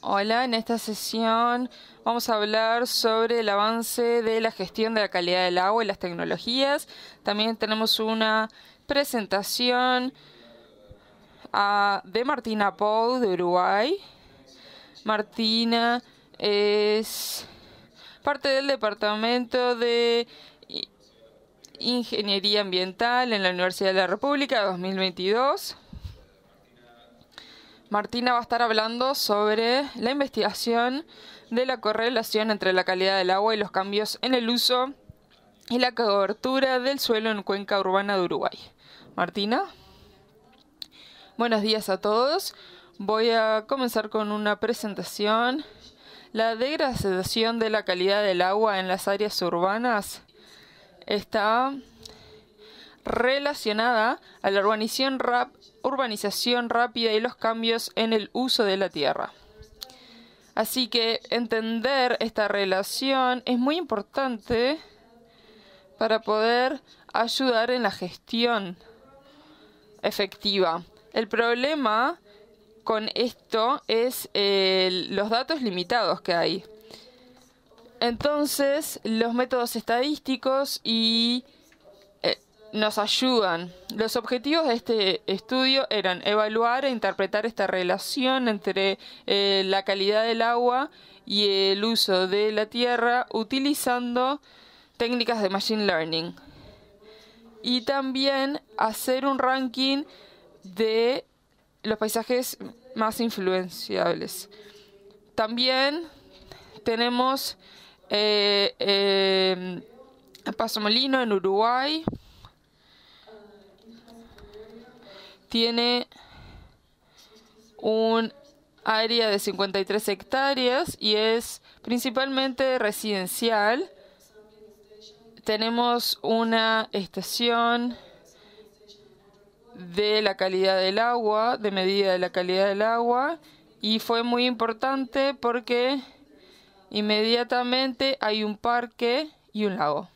Hola, en esta sesión vamos a hablar sobre el avance de la gestión de la calidad del agua y las tecnologías. También tenemos una presentación de Martina Pou de Uruguay. Martina es parte del Departamento de Ingeniería Ambiental en la Universidad de la República 2022. Martina va a estar hablando sobre la investigación de la correlación entre la calidad del agua y los cambios en el uso y la cobertura del suelo en cuenca urbana de Uruguay. Martina. Buenos días a todos. Voy a comenzar con una presentación. La degradación de la calidad del agua en las áreas urbanas está relacionada a la urbanización rápida y los cambios en el uso de la tierra. Así que entender esta relación es muy importante para poder ayudar en la gestión efectiva. El problema con esto es los datos limitados que hay. Entonces, los métodos estadísticos nos ayudan. Los objetivos de este estudio eran evaluar e interpretar esta relación entre la calidad del agua y el uso de la tierra utilizando técnicas de Machine Learning. Y también hacer un ranking de los paisajes más influenciables. También tenemos Paso Molino en Uruguay. Tiene un área de 53 hectáreas y es principalmente residencial. Tenemos una estación de la calidad del agua, de medida de la calidad del agua, y fue muy importante porque inmediatamente hay un parque y un lago.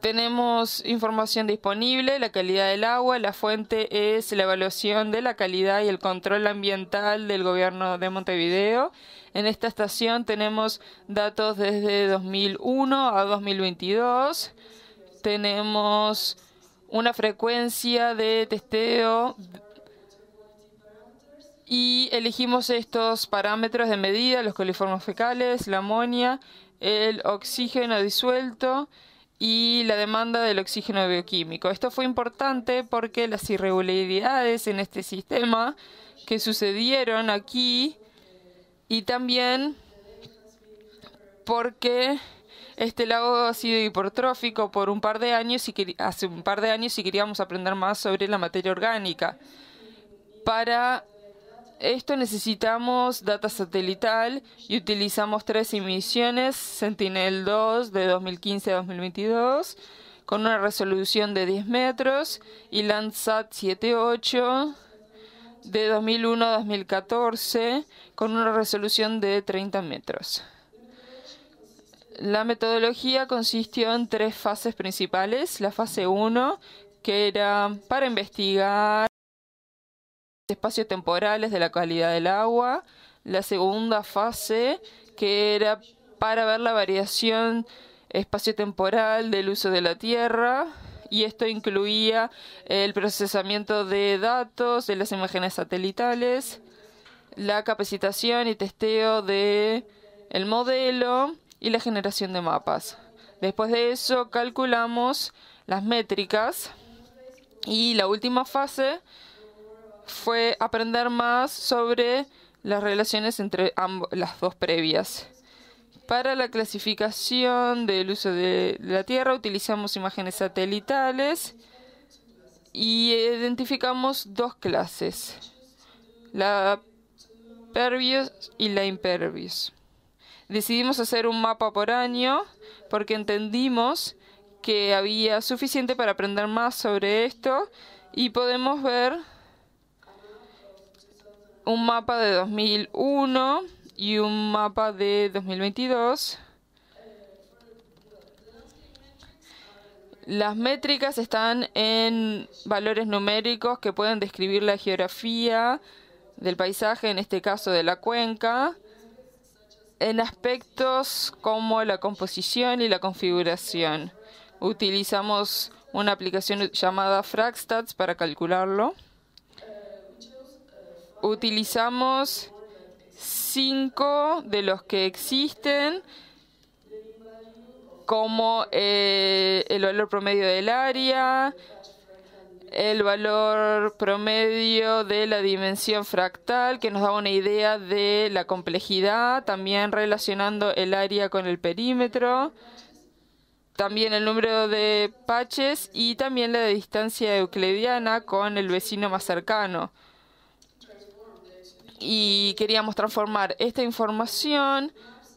Tenemos información disponible, la calidad del agua, la fuente es la evaluación de la calidad y el control ambiental del gobierno de Montevideo. En esta estación tenemos datos desde 2001 a 2022. Tenemos una frecuencia de testeo y elegimos estos parámetros de medida, los coliformes fecales, la amonia, el oxígeno disuelto y la demanda del oxígeno bioquímico. Esto fue importante porque las irregularidades en este sistema que sucedieron aquí y también porque este lago ha sido hipertrófico por un par de años hace un par de años y queríamos aprender más sobre la materia orgánica. Para esto necesitamos data satelital y utilizamos 3 misiones, Sentinel-2 de 2015 a 2022, con una resolución de 10 metros, y Landsat 7-8 de 2001 a 2014, con una resolución de 30 metros. La metodología consistió en 3 fases principales. La fase 1, que era para investigar espacios temporales de la calidad del agua. La segunda fase, que era para ver la variación espaciotemporal del uso de la tierra, y esto incluía el procesamiento de datos de las imágenes satelitales, la capacitación y testeo del modelo y la generación de mapas. Después de eso calculamos las métricas y la última fase fue aprender más sobre las relaciones entre las dos previas. Para la clasificación del uso de la tierra utilizamos imágenes satelitales y identificamos 2 clases, la pervious y la impervious. Decidimos hacer un mapa por año porque entendimos que había suficiente para aprender más sobre esto, y podemos ver un mapa de 2001 y un mapa de 2022. Las métricas están en valores numéricos que pueden describir la geografía del paisaje, en este caso de la cuenca, en aspectos como la composición y la configuración. Utilizamos una aplicación llamada Fragstats para calcularlo. Utilizamos 5 de los que existen, como el valor promedio del área, el valor promedio de la dimensión fractal, que nos da una idea de la complejidad, también relacionando el área con el perímetro, también el número de patches y también la distancia euclidiana con el vecino más cercano. Y queríamos transformar esta información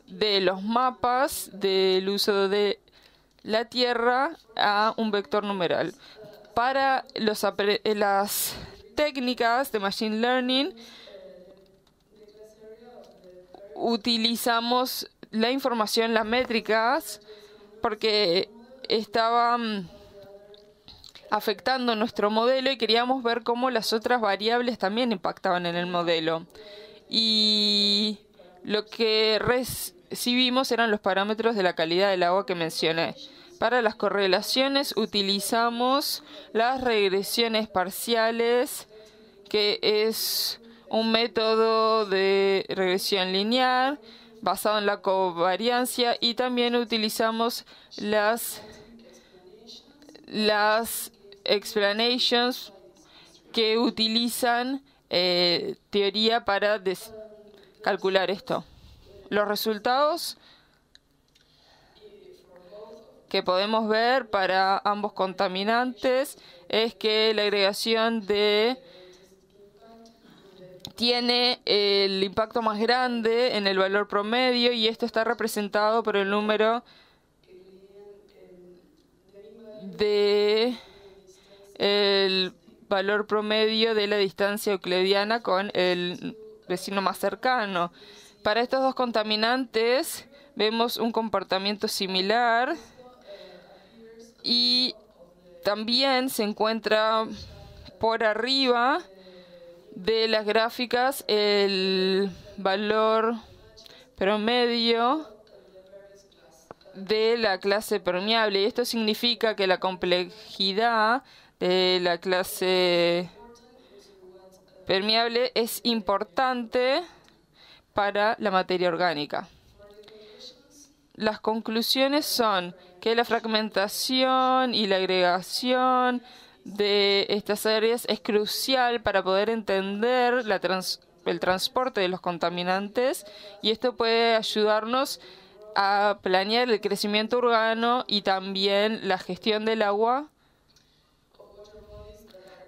de los mapas del uso de la Tierra a un vector numeral. Para las técnicas de Machine Learning utilizamos la información, las métricas, porque estaban afectando nuestro modelo y queríamos ver cómo las otras variables también impactaban en el modelo. Y lo que recibimos eran los parámetros de la calidad del agua que mencioné. Para las correlaciones utilizamos las regresiones parciales, que es un método de regresión lineal basado en la covariancia, y también utilizamos las explanations, que utilizan teoría para calcular esto. Los resultados que podemos ver para ambos contaminantes es que la agregación tiene el impacto más grande en el valor promedio, y esto está representado por el número de el valor promedio de la distancia euclidiana con el vecino más cercano. Para estos dos contaminantes vemos un comportamiento similar, y también se encuentra por arriba de las gráficas el valor promedio de la clase permeable, y esto significa que la complejidad de la clase permeable es importante para la materia orgánica. Las conclusiones son que la fragmentación y la agregación de estas áreas es crucial para poder entender el transporte de los contaminantes, y esto puede ayudarnos a planear el crecimiento urbano y también la gestión del agua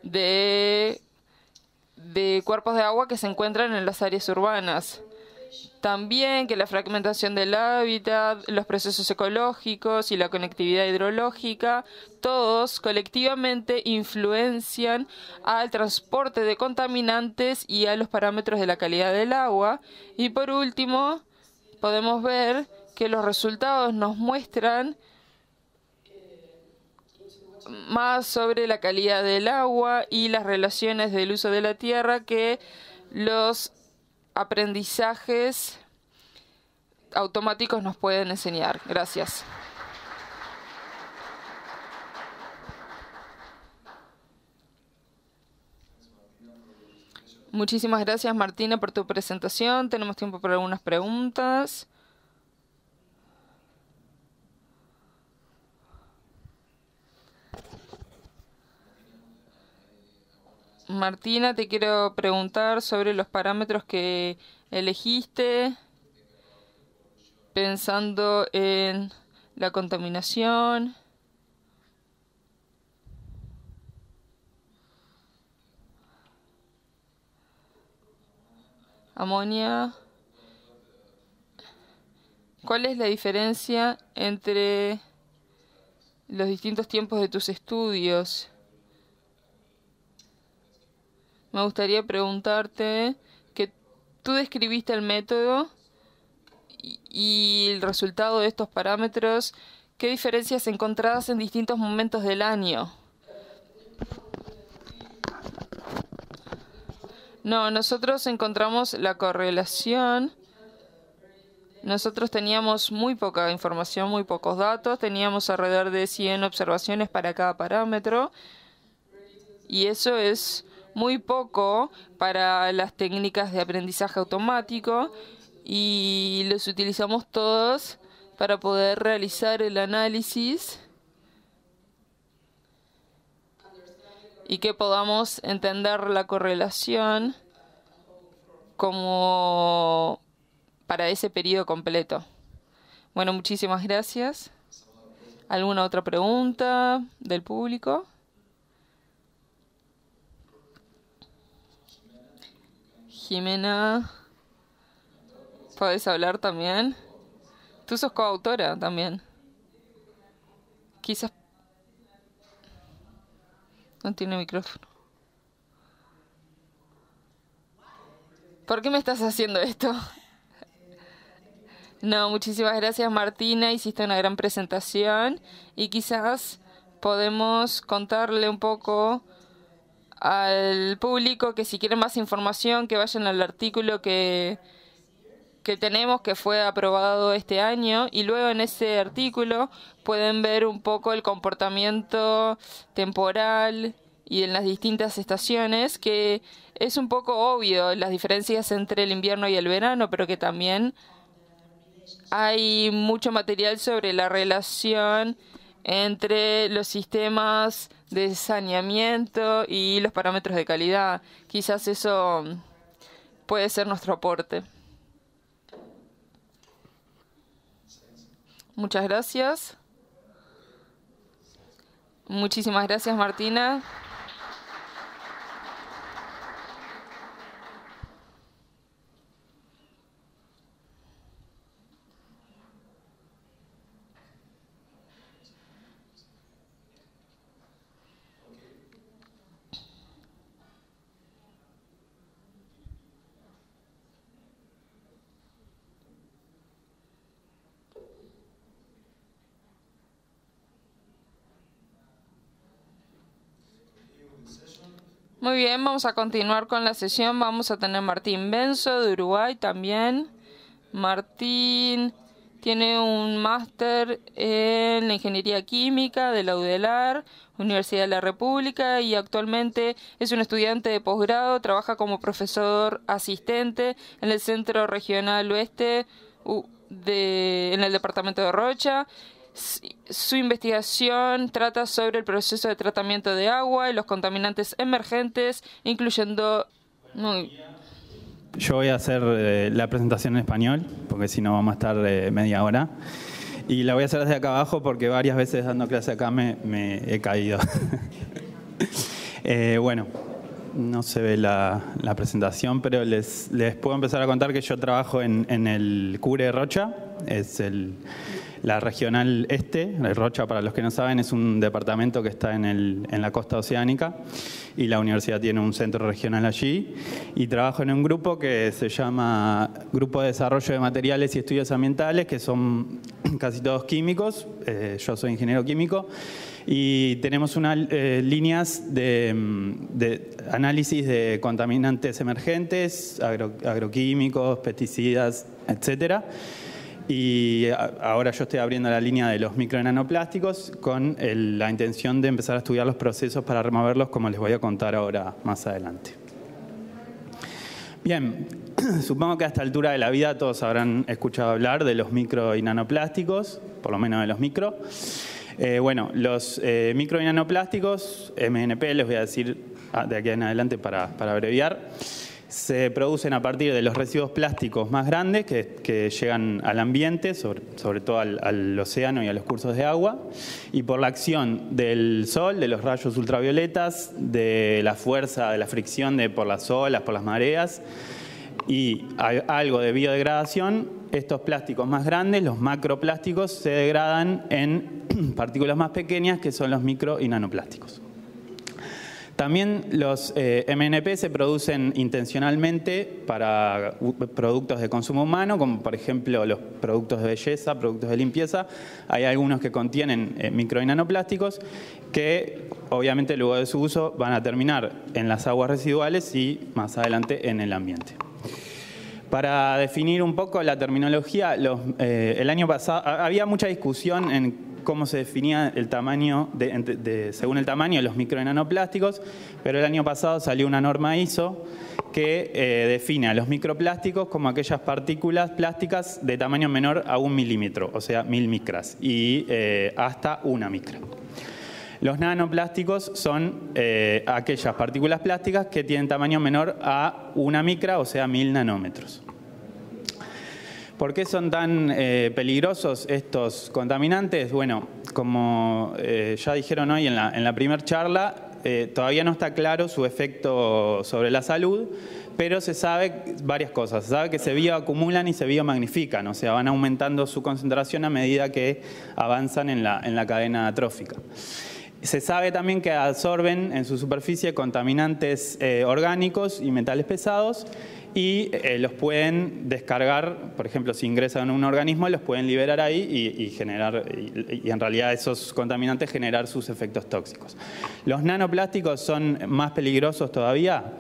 de cuerpos de agua que se encuentran en las áreas urbanas. También que la fragmentación del hábitat, los procesos ecológicos y la conectividad hidrológica, todos colectivamente influencian al transporte de contaminantes y a los parámetros de la calidad del agua. Y por último, podemos ver que los resultados nos muestran más sobre la calidad del agua y las relaciones del uso de la tierra que los aprendizajes automáticos nos pueden enseñar. Gracias. Muchísimas gracias, Martina, por tu presentación. Tenemos tiempo para algunas preguntas. Martina, te quiero preguntar sobre los parámetros que elegiste pensando en la contaminación, amonia. ¿Cuál es la diferencia entre los distintos tiempos de tus estudios? Me gustaría preguntarte que tú describiste el método y el resultado de estos parámetros ¿Qué diferencias encontradas en distintos momentos del año? No, nosotros encontramos la correlación. Nosotros teníamos muy poca información, muy pocos datos. Teníamos alrededor de 100 observaciones para cada parámetro. Y eso es muy poco para las técnicas de aprendizaje automático. Y los utilizamos todos para poder realizar el análisis y que podamos entender la correlación como para ese periodo completo. Bueno, muchísimas gracias. ¿Alguna otra pregunta del público? Jimena, ¿podés hablar también? Tú sos coautora también. Quizás no tiene micrófono. ¿Por qué me estás haciendo esto? No, muchísimas gracias, Martina. Hiciste una gran presentación y quizás podemos contarle un poco al público que si quieren más información que vayan al artículo que tenemos, que fue aprobado este año, y luego en ese artículo pueden ver un poco el comportamiento temporal y en las distintas estaciones, que es un poco obvio las diferencias entre el invierno y el verano, pero que también hay mucho material sobre la relación entre los sistemas de saneamiento y los parámetros de calidad. Quizás eso puede ser nuestro aporte. Muchas gracias. Muchísimas gracias, Martina. Muy bien, vamos a continuar con la sesión. Vamos a tener Martín Benzo de Uruguay también. Martín tiene un máster en la Ingeniería Química de la UDELAR, Universidad de la República, y actualmente es un estudiante de posgrado. Trabaja como profesor asistente en el Centro Regional Oeste en el departamento de Rocha. Su investigación trata sobre el proceso de tratamiento de agua y los contaminantes emergentes, incluyendo... Yo voy a hacer la presentación en español, porque si no vamos a estar media hora. Y la voy a hacer desde acá abajo porque varias veces dando clase acá me he caído. Bueno, no se ve la presentación, pero les puedo empezar a contar que yo trabajo en el CURE de Rocha. Es la regional este. Rocha, para los que no saben, es un departamento que está en la costa oceánica y la universidad tiene un centro regional allí. Y trabajo en un grupo que se llama Grupo de Desarrollo de Materiales y Estudios Ambientales, que son casi todos químicos. Yo soy ingeniero químico y tenemos unas líneas de análisis de contaminantes emergentes, agroquímicos, pesticidas, etcétera. Y ahora yo estoy abriendo la línea de los micro y nanoplásticos con la intención de empezar a estudiar los procesos para removerlos, como les voy a contar ahora más adelante. Bien, supongo que a esta altura de la vida todos habrán escuchado hablar de los micro y nanoplásticos, por lo menos de los micro. Bueno, los micro y nanoplásticos, MNP, les voy a decir de aquí en adelante para abreviar, se producen a partir de los residuos plásticos más grandes que llegan al ambiente, sobre todo al océano y a los cursos de agua, y por la acción del sol, de los rayos ultravioletas, de la fuerza, de la fricción por las olas, por las mareas, y algo de biodegradación, estos plásticos más grandes, los macroplásticos, se degradan en partículas más pequeñas que son los micro y nanoplásticos. También los MNP se producen intencionalmente para productos de consumo humano, como por ejemplo los productos de belleza, productos de limpieza. Hay algunos que contienen micro y nanoplásticos que obviamente luego de su uso van a terminar en las aguas residuales y más adelante en el ambiente. Para definir un poco la terminología, el año pasado había mucha discusión en cómo se definía el tamaño, según el tamaño de los micro y nanoplásticos, pero el año pasado salió una norma ISO que define a los microplásticos como aquellas partículas plásticas de tamaño menor a 1 milímetro, o sea, 1000 micras, y hasta 1 micra. Los nanoplásticos son aquellas partículas plásticas que tienen tamaño menor a 1 micra, o sea, 1000 nanómetros. ¿Por qué son tan peligrosos estos contaminantes? Bueno, como ya dijeron hoy en la primera charla, todavía no está claro su efecto sobre la salud, pero se sabe varias cosas. Se sabe que se bioacumulan y se biomagnifican, o sea, van aumentando su concentración a medida que avanzan en la cadena trófica. Se sabe también que absorben en su superficie contaminantes orgánicos y metales pesados y los pueden descargar, por ejemplo, si ingresan en un organismo, los pueden liberar ahí y en realidad esos contaminantes generar sus efectos tóxicos. Los nanoplásticos son más peligrosos todavía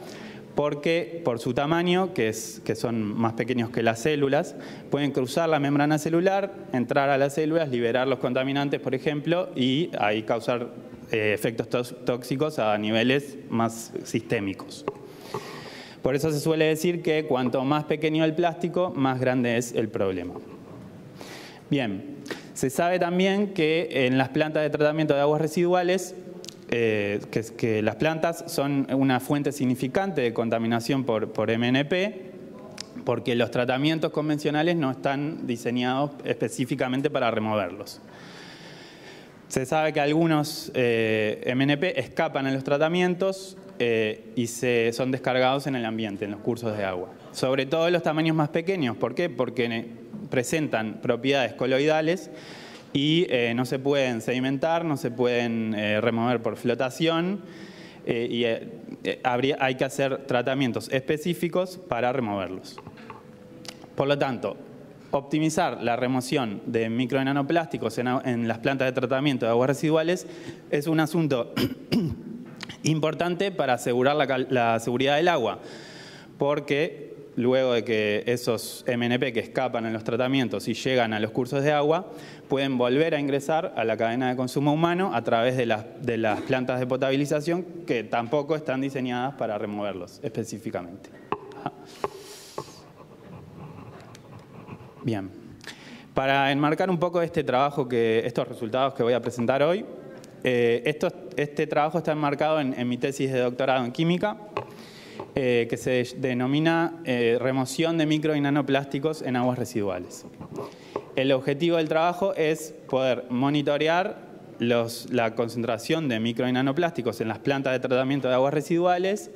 porque por su tamaño, que son más pequeños que las células, pueden cruzar la membrana celular, entrar a las células, liberar los contaminantes, por ejemplo, y ahí causar efectos tóxicos a niveles más sistémicos. Por eso se suele decir que cuanto más pequeño el plástico, más grande es el problema. Bien, se sabe también que en las plantas de tratamiento de aguas residuales, que las plantas son una fuente significante de contaminación por MNP, porque los tratamientos convencionales no están diseñados específicamente para removerlos. Se sabe que algunos MNP escapan en los tratamientos y son descargados en el ambiente, en los cursos de agua. Sobre todo en los tamaños más pequeños. ¿Por qué? Porque presentan propiedades coloidales y no se pueden sedimentar, no se pueden remover por flotación y hay que hacer tratamientos específicos para removerlos. Por lo tanto, optimizar la remoción de micro y nanoplásticos en las plantas de tratamiento de aguas residuales es un asunto importante para asegurar la seguridad del agua, porque luego de que esos MNP que escapan en los tratamientos y llegan a los cursos de agua, pueden volver a ingresar a la cadena de consumo humano a través de las plantas de potabilización que tampoco están diseñadas para removerlos específicamente. Bien, para enmarcar un poco este trabajo, estos resultados que voy a presentar hoy, este trabajo está enmarcado en mi tesis de doctorado en química, que se denomina remoción de micro y nanoplásticos en aguas residuales. El objetivo del trabajo es poder monitorear la concentración de micro y nanoplásticos en las plantas de tratamiento de aguas residuales,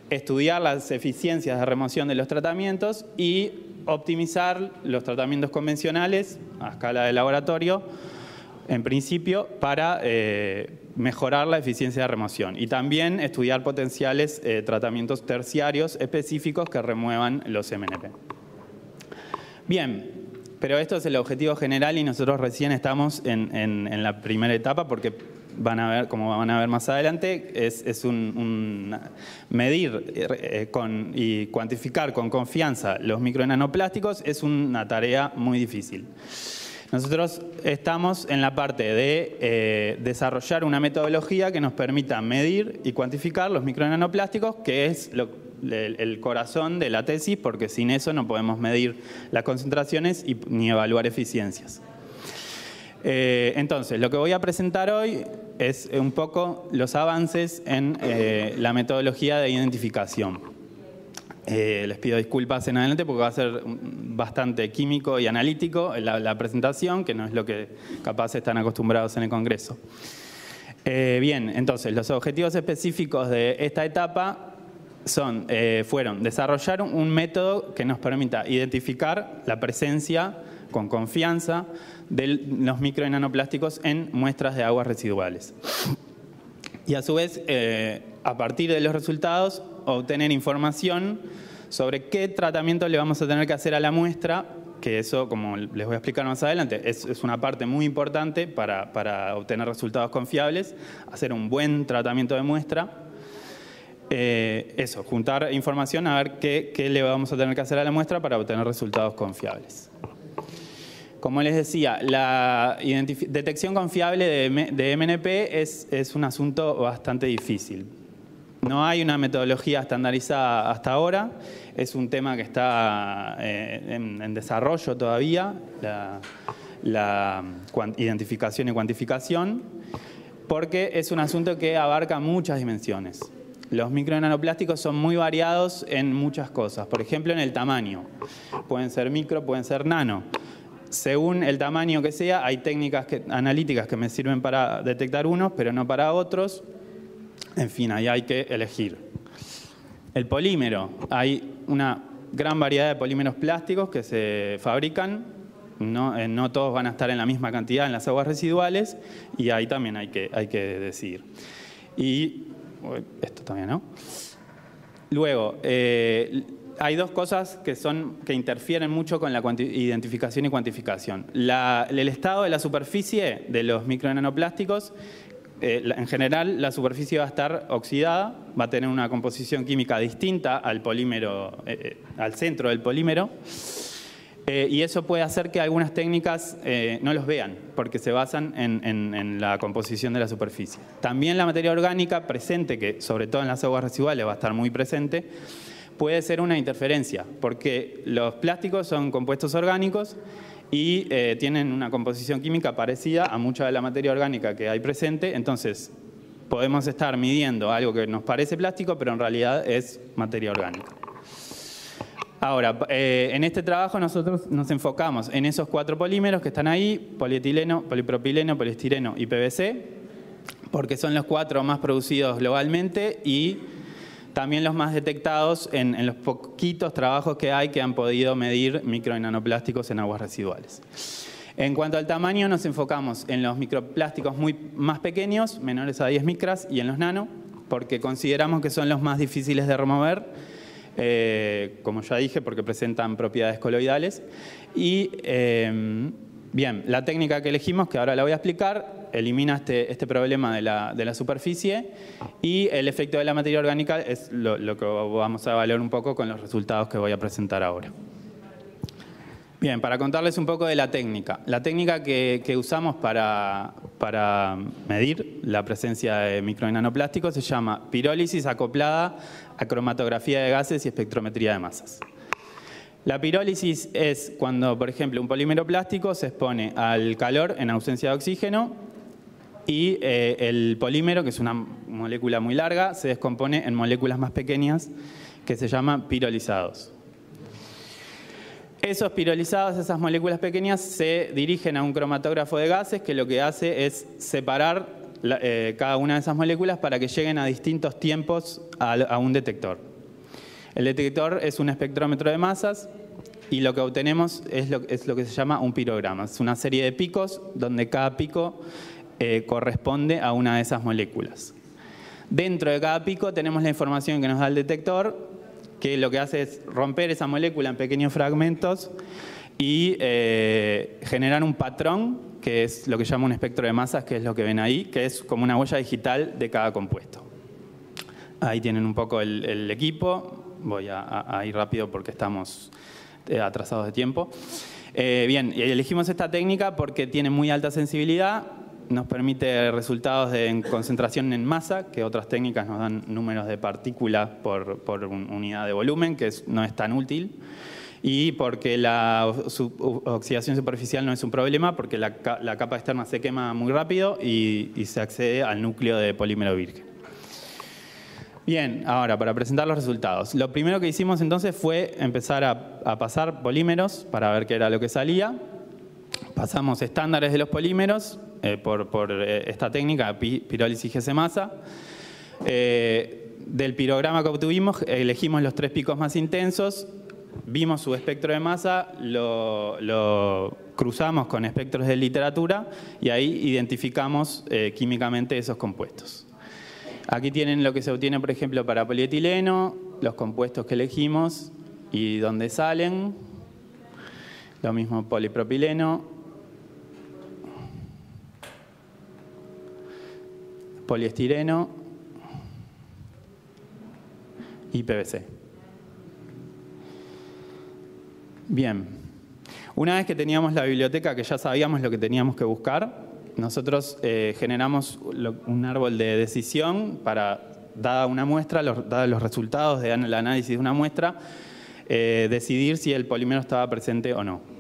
estudiar las eficiencias de remoción de los tratamientos y optimizar los tratamientos convencionales a escala de laboratorio, en principio, para mejorar la eficiencia de remoción y también estudiar potenciales tratamientos terciarios específicos que remuevan los MNP. Bien, pero esto es el objetivo general y nosotros recién estamos en la primera etapa porque como van a ver más adelante, es medir y cuantificar con confianza los micro y nanoplásticos es una tarea muy difícil. Nosotros estamos en la parte de desarrollar una metodología que nos permita medir y cuantificar los micro y nanoplásticos, que es el corazón de la tesis, porque sin eso no podemos medir las concentraciones ni evaluar eficiencias. Entonces, lo que voy a presentar hoy es un poco los avances en la metodología de identificación. Les pido disculpas en adelante porque va a ser bastante químico y analítico la presentación, que no es lo que capaz están acostumbrados en el Congreso. Bien, entonces, los objetivos específicos de esta etapa fueron desarrollar un método que nos permita identificar la presencia con confianza de los micro y nanoplásticos en muestras de aguas residuales. Y a su vez a partir de los resultados, obtener información sobre qué tratamiento le vamos a tener que hacer a la muestra, que eso, como les voy a explicar más adelante, es una parte muy importante para obtener resultados confiables, hacer un buen tratamiento de muestra. Eso, juntar información a ver qué le vamos a tener que hacer a la muestra para obtener resultados confiables. Como les decía, la detección confiable de MNP es un asunto bastante difícil. No hay una metodología estandarizada hasta ahora, es un tema que está en desarrollo todavía, la identificación y cuantificación, porque es un asunto que abarca muchas dimensiones. Los micro y nanoplásticos son muy variados en muchas cosas, por ejemplo en el tamaño. Pueden ser micro, pueden ser nano. Según el tamaño que sea, hay técnicas analíticas que me sirven para detectar unos, pero no para otros. En fin, ahí hay que elegir. El polímero. Hay una gran variedad de polímeros plásticos que se fabrican. No todos van a estar en la misma cantidad en las aguas residuales. Y ahí también hay que decidir. Y esto también, ¿no? Luego, hay dos cosas que interfieren mucho con la identificación y cuantificación. El estado de la superficie de los micro y nanoplásticos. En general, la superficie va a estar oxidada, va a tener una composición química distinta al polímero, al centro del polímero, y eso puede hacer que algunas técnicas no los vean, porque se basan en la composición de la superficie. También la materia orgánica presente, que sobre todo en las aguas residuales va a estar muy presente, puede ser una interferencia, porque los plásticos son compuestos orgánicos y tienen una composición química parecida a mucha de la materia orgánica que hay presente. Entonces, podemos estar midiendo algo que nos parece plástico, pero en realidad es materia orgánica. Ahora, en este trabajo nosotros nos enfocamos en esos 4 polímeros que están ahí: polietileno, polipropileno, poliestireno y PVC, porque son los 4 más producidos globalmente y también los más detectados en los poquitos trabajos que hay que han podido medir micro y nanoplásticos en aguas residuales. En cuanto al tamaño, nos enfocamos en los microplásticos más pequeños, menores a 10 micras, y en los nano, porque consideramos que son los más difíciles de remover, como ya dije, porque presentan propiedades coloidales. Y bien, la técnica que elegimos, que ahora la voy a explicar, elimina este problema de la superficie, y el efecto de la materia orgánica es lo que vamos a evaluar un poco con los resultados que voy a presentar ahora. Bien, para contarles un poco de la técnica. La técnica que usamos para medir la presencia de micro y nanoplásticos se llama pirólisis acoplada a cromatografía de gases y espectrometría de masas. La pirólisis es cuando, por ejemplo, un polímero plástico se expone al calor en ausencia de oxígeno y el polímero, que es una molécula muy larga, se descompone en moléculas más pequeñas que se llaman pirolizados. Esos pirolizados, esas moléculas pequeñas, se dirigen a un cromatógrafo de gases que lo que hace es separar cada una de esas moléculas para que lleguen a distintos tiempos a un detector. El detector es un espectrómetro de masas y lo que obtenemos es lo que se llama un pirograma. Es una serie de picos donde cada pico corresponde a una de esas moléculas. Dentro de cada pico tenemos la información que nos da el detector, que lo que hace es romper esa molécula en pequeños fragmentos y generar un patrón, que es lo que llama un espectro de masas, que es lo que ven ahí, que es como una huella digital de cada compuesto. Ahí tienen un poco el equipo. Voy a ir rápido porque estamos atrasados de tiempo. Bien, y elegimos esta técnica porque tiene muy alta sensibilidad, nos permite resultados en concentración en masa, que otras técnicas nos dan números de partículas por unidad de volumen, que no es tan útil, y porque la oxidación superficial no es un problema, porque la capa externa se quema muy rápido y se accede al núcleo de polímero virgen. Bien, ahora para presentar los resultados. Lo primero que hicimos entonces fue empezar a pasar polímeros para ver qué era lo que salía. Pasamos estándares de los polímeros por esta técnica, pirólisis GC-masa. Del pirograma que obtuvimos, elegimos los 3 picos más intensos, vimos su espectro de masa, lo cruzamos con espectros de literatura y ahí identificamos químicamente esos compuestos. Aquí tienen lo que se obtiene, por ejemplo, para polietileno, los compuestos que elegimos y dónde salen. Lo mismo polipropileno, poliestireno y PVC. Bien, una vez que teníamos la biblioteca, que ya sabíamos lo que teníamos que buscar, nosotros generamos un árbol de decisión para, dada una muestra, dados los resultados del análisis de una muestra, decidir si el polímero estaba presente o no.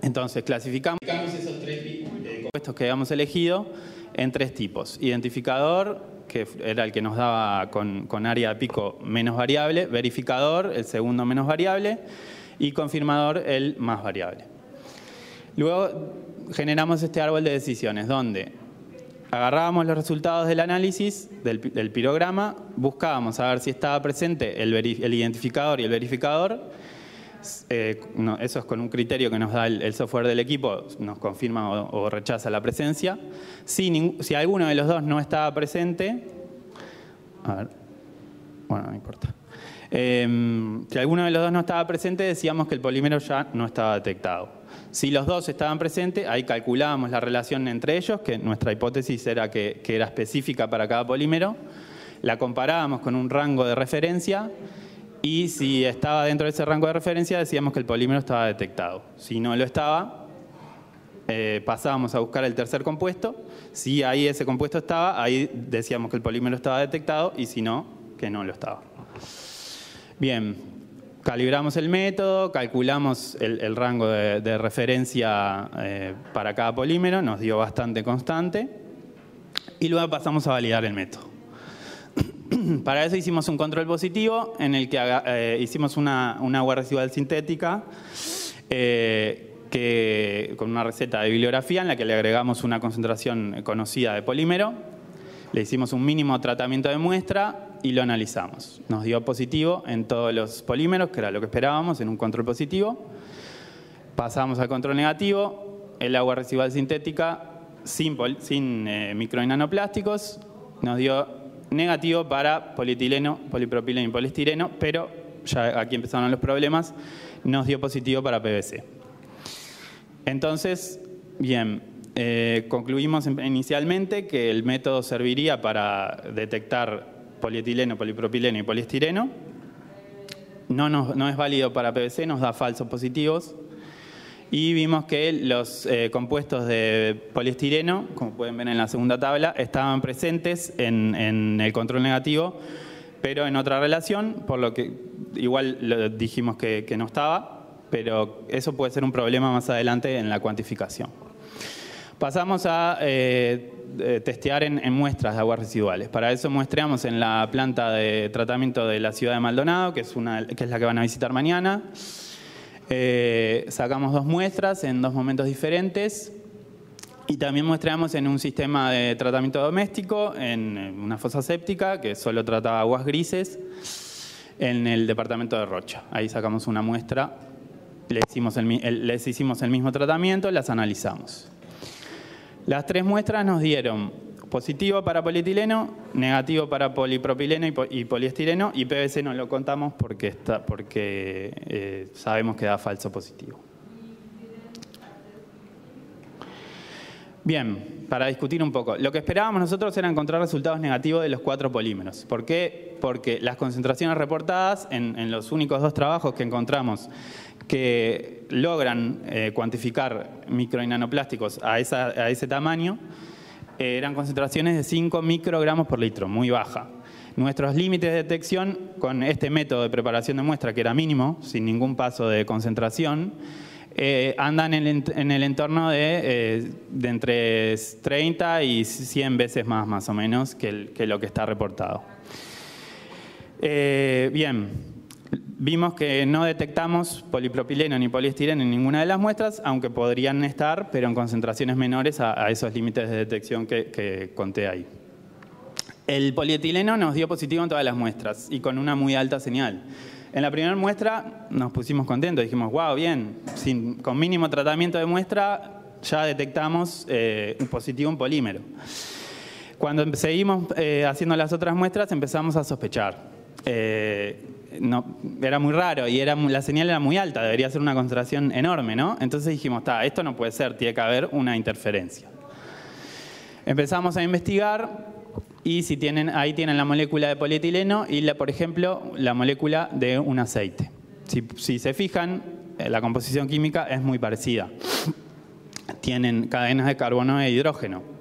Entonces, clasificamos esos tres compuestos que habíamos elegido en tres tipos. Identificador, que era el que nos daba con área de pico menos variable, verificador, el segundo menos variable, y confirmador, el más variable. Luego generamos este árbol de decisiones, donde agarrábamos los resultados del análisis del pirograma, buscábamos a ver si estaba presente el identificador y el verificador. Eso es con un criterio que nos da el software del equipo, nos confirma o rechaza la presencia. Si alguno de los dos no estaba presente, a ver, bueno, no importa. Si alguno de los dos no estaba presente, decíamos que el polímero ya no estaba detectado. Si los dos estaban presentes, ahí calculábamos la relación entre ellos, que nuestra hipótesis era que era específica para cada polímero. La comparábamos con un rango de referencia y si estaba dentro de ese rango de referencia, decíamos que el polímero estaba detectado. Si no lo estaba, pasábamos a buscar el tercer compuesto. Si ahí ese compuesto estaba, ahí decíamos que el polímero estaba detectado y si no, que no lo estaba. Bien, calibramos el método, calculamos el rango de referencia para cada polímero, nos dio bastante constante y luego pasamos a validar el método. Para eso hicimos un control positivo en el que hicimos una agua residual sintética con una receta de bibliografía en la que le agregamos una concentración conocida de polímero, le hicimos un mínimo tratamiento de muestra y lo analizamos. Nos dio positivo en todos los polímeros, que era lo que esperábamos en un control positivo. Pasamos al control negativo, el agua residual sintética sin micro y nanoplásticos nos dio negativo para polietileno, polipropileno y poliestireno, pero ya aquí empezaron los problemas, nos dio positivo para PVC. Entonces, bien, concluimos inicialmente que el método serviría para detectar polietileno, polipropileno y poliestireno. No es válido para PVC, nos da falsos positivos. Y vimos que los compuestos de poliestireno, como pueden ver en la segunda tabla, estaban presentes en el control negativo, pero en otra relación, por lo que igual dijimos que no estaba, pero eso puede ser un problema más adelante en la cuantificación. Pasamos a testear en muestras de aguas residuales. Para eso muestreamos en la planta de tratamiento de la ciudad de Maldonado, que es la que van a visitar mañana. Sacamos 2 muestras en 2 momentos diferentes y también muestreamos en un sistema de tratamiento doméstico, en una fosa séptica que solo trataba aguas grises, en el departamento de Rocha. Ahí sacamos una muestra, les hicimos el mismo tratamiento, las analizamos. Las 3 muestras nos dieron positivo para polietileno, negativo para polipropileno y poliestireno, y PVC no lo contamos porque sabemos que da falso positivo. Bien, para discutir un poco. Lo que esperábamos nosotros era encontrar resultados negativos de los 4 polímeros. ¿Por qué? Porque las concentraciones reportadas en los únicos 2 trabajos que encontramos que logran cuantificar micro y nanoplásticos a ese tamaño, eran concentraciones de 5 microgramos por litro, muy baja. Nuestros límites de detección con este método de preparación de muestra, que era mínimo, sin ningún paso de concentración, andan en el entorno de entre 30 y 100 veces más o menos que lo que está reportado. Bien. Vimos que no detectamos polipropileno ni poliestireno en ninguna de las muestras, aunque podrían estar, pero en concentraciones menores a esos límites de detección que conté ahí. El polietileno nos dio positivo en todas las muestras y con una muy alta señal. En la primera muestra nos pusimos contentos, dijimos, wow, bien, con mínimo tratamiento de muestra ya detectamos un positivo en polímero. Cuando seguimos haciendo las otras muestras empezamos a sospechar. No, era muy raro y la señal era muy alta, debería ser una concentración enorme, ¿no? Entonces dijimos, esto no puede ser, tiene que haber una interferencia. Empezamos a investigar y ahí tienen la molécula de polietileno y, por ejemplo, la molécula de un aceite. Si se fijan, la composición química es muy parecida. Tienen cadenas de carbono e hidrógeno.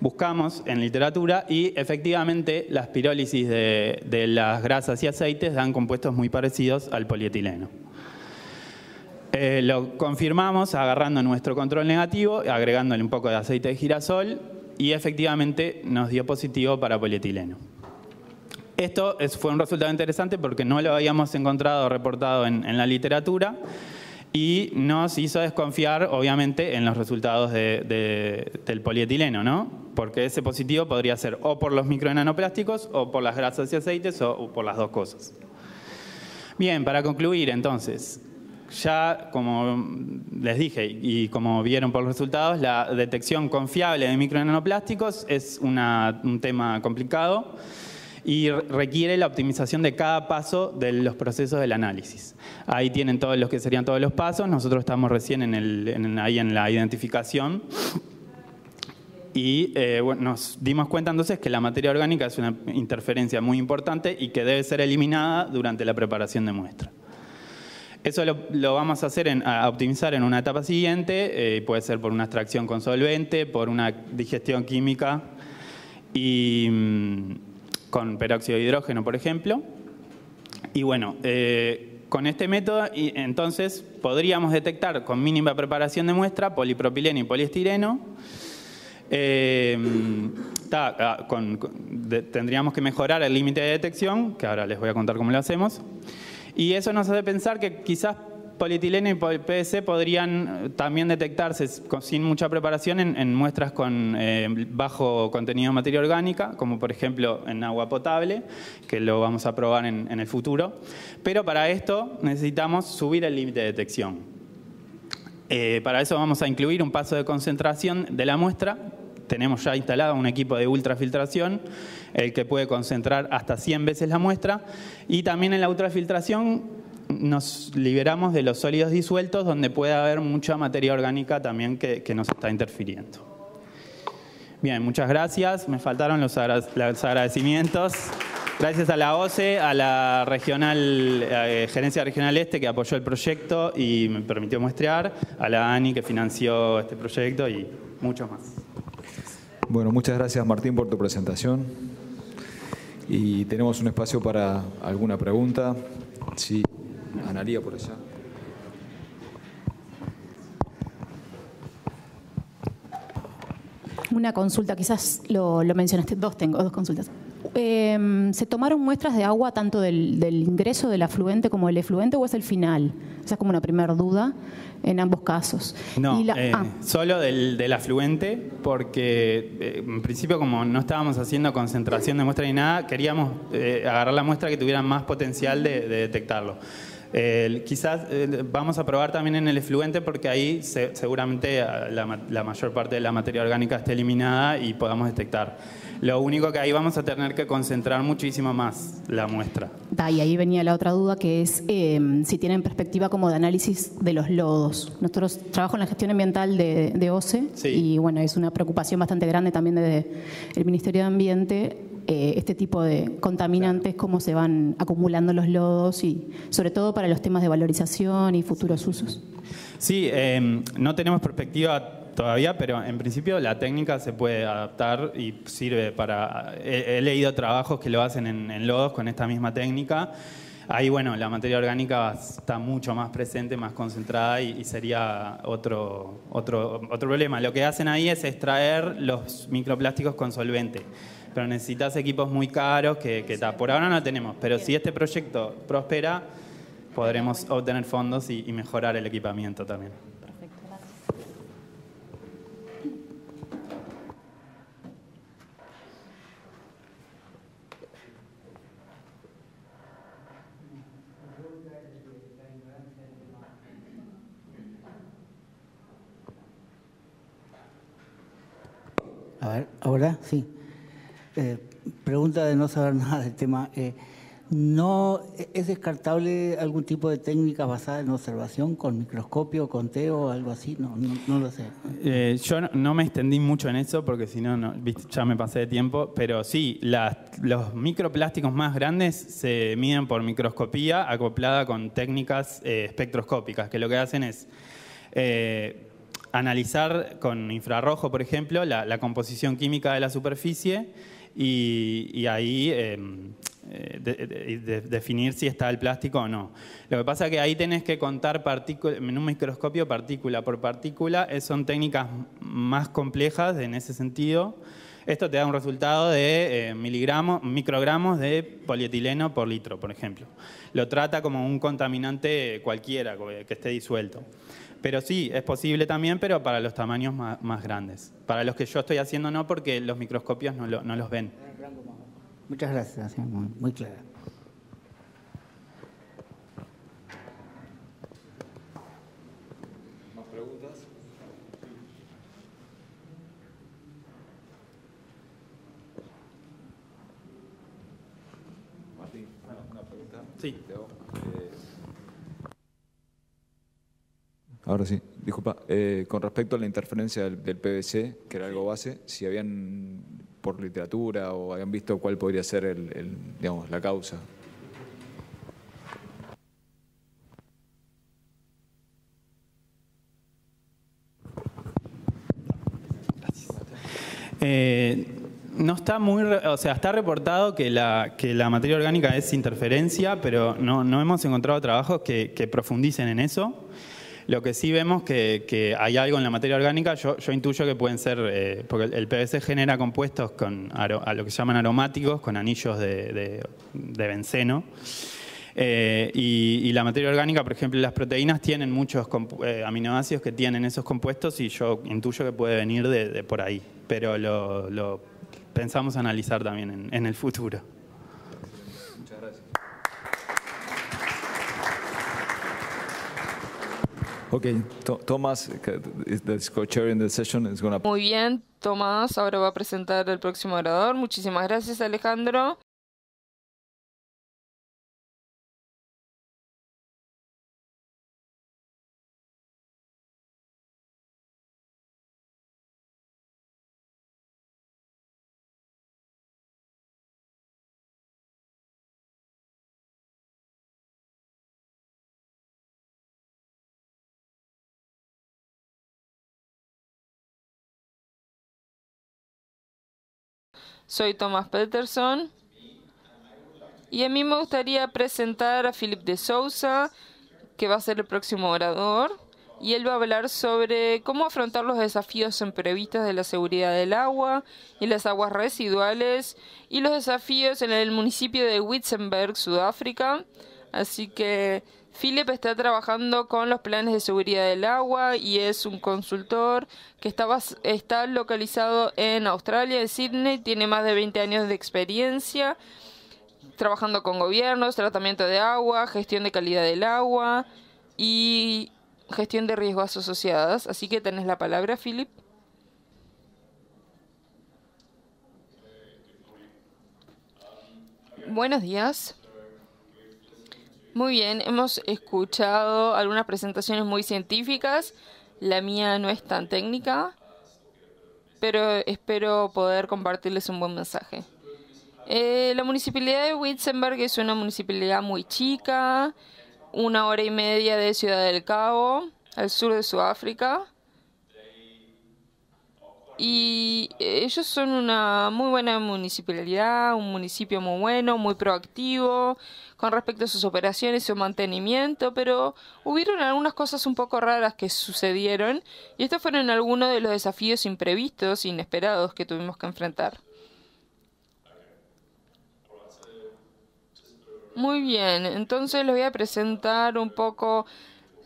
Buscamos en literatura y efectivamente las pirólisis de las grasas y aceites dan compuestos muy parecidos al polietileno. Lo confirmamos agarrando nuestro control negativo, agregándole un poco de aceite de girasol y efectivamente nos dio positivo para polietileno. Esto fue un resultado interesante porque no lo habíamos encontrado reportado en la literatura y nos hizo desconfiar, obviamente, en los resultados del polietileno, ¿no? Porque ese positivo podría ser o por los micronanoplásticos o por las grasas y aceites o por las dos cosas. Bien, para concluir, entonces, ya como les dije y como vieron por los resultados, la detección confiable de micronanoplásticos es un tema complicado y requiere la optimización de cada paso de los procesos del análisis. Ahí tienen todos los que serían todos los pasos. Nosotros estamos recién ahí en la identificación. Y nos dimos cuenta entonces que la materia orgánica es una interferencia muy importante y que debe ser eliminada durante la preparación de muestra. Eso lo vamos a hacer, a optimizar en una etapa siguiente. Puede ser por una extracción con solvente, por una digestión química y con peróxido de hidrógeno, por ejemplo. Y bueno, con este método entonces podríamos detectar con mínima preparación de muestra polipropileno y poliestireno. Tendríamos que mejorar el límite de detección, que ahora les voy a contar cómo lo hacemos. Y eso nos hace pensar que quizás polietileno y PVC podrían también detectarse sin mucha preparación en muestras con bajo contenido de materia orgánica, como por ejemplo en agua potable, que lo vamos a probar en el futuro. Pero para esto necesitamos subir el límite de detección. Para eso vamos a incluir un paso de concentración de la muestra. Tenemos ya instalado un equipo de ultrafiltración, el que puede concentrar hasta 100 veces la muestra. Y también en la ultrafiltración nos liberamos de los sólidos disueltos, donde puede haber mucha materia orgánica también que nos está interfiriendo. Bien, muchas gracias. Me faltaron los agradecimientos. Gracias a la OCE, a la Gerencia Regional Este, que apoyó el proyecto y me permitió muestrear, a la ANI, que financió este proyecto, y muchos más. Bueno, muchas gracias, Martín, por tu presentación. Y tenemos un espacio para alguna pregunta. Sí, Analía, por allá. Una consulta, quizás lo mencionaste, tengo dos consultas. ¿Se tomaron muestras de agua tanto del ingreso del afluente como del efluente o es el final? Esa es como una primera duda en ambos casos. No, solo del afluente, porque en principio como no estábamos haciendo concentración de muestra ni nada, queríamos agarrar la muestra que tuviera más potencial de detectarlo. Quizás vamos a probar también en el efluente porque ahí seguramente la mayor parte de la materia orgánica esté eliminada y podamos detectar. Lo único que ahí vamos a tener que concentrar muchísimo más la muestra. Y ahí venía la otra duda, que es si tienen perspectiva como de análisis de los lodos. Nosotros trabajamos en la gestión ambiental de OCE, sí. Y bueno, es una preocupación bastante grande también del Ministerio de Ambiente, este tipo de contaminantes, cómo se van acumulando los lodos y sobre todo para los temas de valorización y futuros usos. Sí, no tenemos perspectiva todavía, pero en principio la técnica se puede adaptar y sirve para... He leído trabajos que lo hacen en lodos con esta misma técnica. Ahí, bueno, la materia orgánica está mucho más presente, más concentrada y sería otro problema. Lo que hacen ahí es extraer los microplásticos con solvente, pero necesitas equipos muy caros que por ahora no tenemos. Pero si este proyecto prospera, podremos obtener fondos y mejorar el equipamiento también. A ver, ahora sí. Pregunta de no saber nada del tema. ¿No es descartable algún tipo de técnica basada en observación con microscopio, conteo o algo así? No lo sé. Yo no me extendí mucho en eso porque si no, ya me pasé de tiempo, pero sí, los microplásticos más grandes se miden por microscopía acoplada con técnicas espectroscópicas, que lo que hacen es analizar con infrarrojo, por ejemplo, la composición química de la superficie y ahí definir si está el plástico o no. Lo que pasa es que ahí tenés que contar en un microscopio partícula por partícula. Son técnicas más complejas en ese sentido. Esto te da un resultado de microgramos de polietileno por litro, por ejemplo. Lo trata como un contaminante cualquiera que esté disuelto. Pero sí, es posible también, pero para los tamaños más grandes. Para los que yo estoy haciendo no, porque los microscopios no los ven. Muchas gracias, muy clara. ¿Más preguntas? Martín, una pregunta. Sí. Ahora sí, disculpa. Con respecto a la interferencia del PVC, que era algo base, si habían, por literatura o habían visto cuál podría ser digamos, la causa. No está está reportado que la materia orgánica es interferencia, pero no hemos encontrado trabajos que profundicen en eso. Lo que sí vemos que hay algo en la materia orgánica, yo intuyo que pueden ser, porque el PVC genera compuestos a lo que se llaman aromáticos, con anillos de benceno. Y la materia orgánica, por ejemplo, las proteínas tienen muchos aminoácidos que tienen esos compuestos y yo intuyo que puede venir de por ahí. Pero lo pensamos analizar también en el futuro. Muchas gracias. Okay, Thomas, the co-chair in the session, is going to... Muy bien, Tomás ahora va a presentar el próximo orador. Muchísimas gracias, Alejandro. Soy Tomás Peterson y a mí me gustaría presentar a Philip de Souza, que va a ser el próximo orador, y él va a hablar sobre cómo afrontar los desafíos imprevistos de la seguridad del agua y las aguas residuales y los desafíos en el municipio de Witzenberg, Sudáfrica. Así que Philip está trabajando con los planes de seguridad del agua y es un consultor que está localizado en Australia, en Sydney. Tiene más de 20 años de experiencia trabajando con gobiernos, tratamiento de agua, gestión de calidad del agua y gestión de riesgos asociadas. Así que tenés la palabra, Philip. Buenos días. Muy bien, hemos escuchado algunas presentaciones muy científicas. La mía no es tan técnica, pero espero poder compartirles un buen mensaje. La municipalidad de Witzenberg es una municipalidad muy chica, 1 hora y media de Ciudad del Cabo, al sur de Sudáfrica. Y ellos son una muy buena municipalidad, un municipio muy bueno, muy proactivo con respecto a sus operaciones y su mantenimiento, pero hubieron algunas cosas un poco raras que sucedieron y estos fueron algunos de los desafíos imprevistos, inesperados que tuvimos que enfrentar. Muy bien, entonces les voy a presentar un poco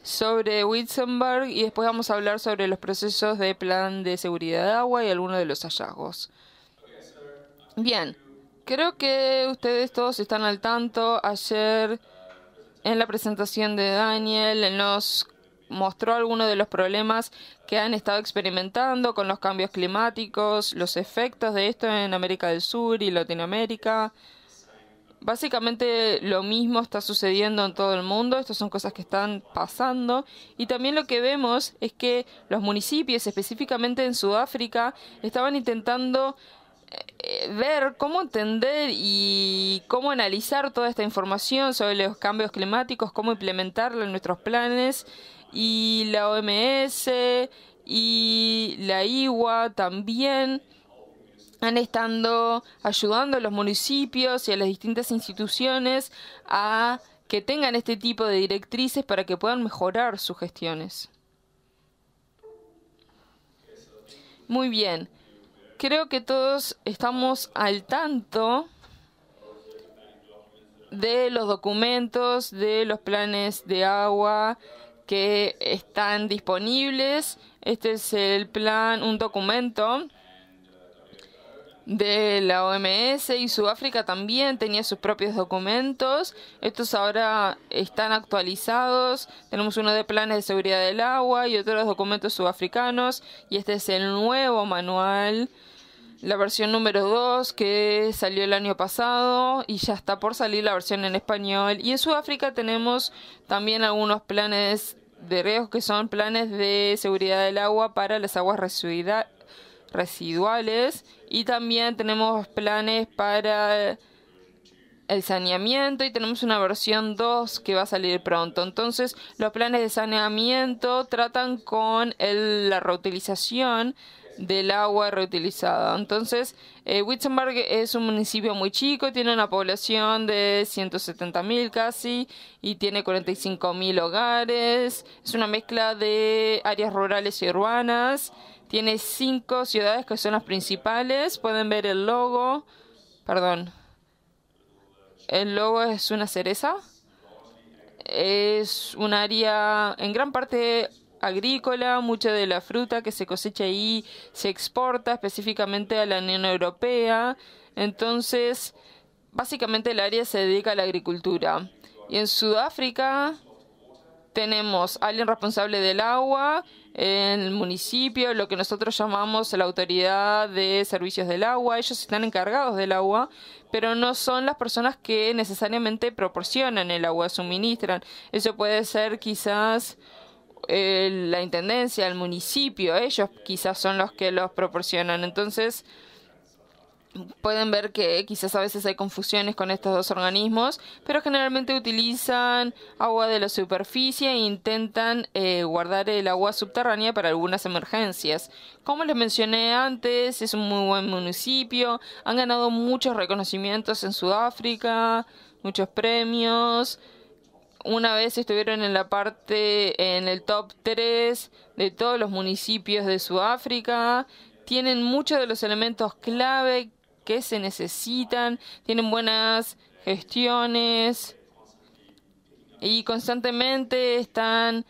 sobre Witzenberg y después vamos a hablar sobre los procesos de plan de seguridad de agua y algunos de los hallazgos. Bien, creo que ustedes todos están al tanto. Ayer en la presentación de Daniel él nos mostró algunos de los problemas que han estado experimentando con los cambios climáticos, los efectos de esto en América del Sur y Latinoamérica. Básicamente lo mismo está sucediendo en todo el mundo, estas son cosas que están pasando, y también lo que vemos es que los municipios, específicamente en Sudáfrica, estaban intentando ver cómo entender y cómo analizar toda esta información sobre los cambios climáticos, cómo implementarla en nuestros planes, y la OMS y la IWA también han estado ayudando a los municipios y a las distintas instituciones a que tengan este tipo de directrices para que puedan mejorar sus gestiones. Muy bien. Creo que todos estamos al tanto de los documentos, de los planes de agua que están disponibles. Este es el plan, un documento de la OMS, y Sudáfrica también tenía sus propios documentos. Estos ahora están actualizados. Tenemos uno de planes de seguridad del agua y otros documentos sudafricanos, y este es el nuevo manual, la versión número 2, que salió el año pasado, y ya está por salir la versión en español. Y en Sudáfrica tenemos también algunos planes de riesgo que son planes de seguridad del agua para las aguas residuales, y también tenemos planes para el saneamiento, y tenemos una versión 2 que va a salir pronto. Entonces, los planes de saneamiento tratan con la reutilización del agua reutilizada. Entonces, Witzenberg es un municipio muy chico, tiene una población de 170.000 casi, y tiene 45.000 hogares. Es una mezcla de áreas rurales y urbanas. Tiene 5 ciudades que son las principales. Pueden ver el logo. Perdón. El logo es una cereza. Es un área en gran parte agrícola. Mucha de la fruta que se cosecha ahí se exporta específicamente a la Unión Europea. Entonces, básicamente el área se dedica a la agricultura. Y en Sudáfrica tenemos alguien responsable del agua en el municipio, lo que nosotros llamamos la autoridad de servicios del agua. Ellos están encargados del agua, pero no son las personas que necesariamente proporcionan el agua, suministran. Eso puede ser quizás la intendencia, el municipio. Ellos quizás son los que los proporcionan. Entonces, pueden ver que quizás a veces hay confusiones con estos dos organismos, pero generalmente utilizan agua de la superficie e intentan guardar el agua subterránea para algunas emergencias. Como les mencioné antes, es un muy buen municipio. Han ganado muchos reconocimientos en Sudáfrica, muchos premios. Una vez estuvieron en el top 3 de todos los municipios de Sudáfrica. Tienen muchos de los elementos clave que se necesitan, tienen buenas gestiones y constantemente están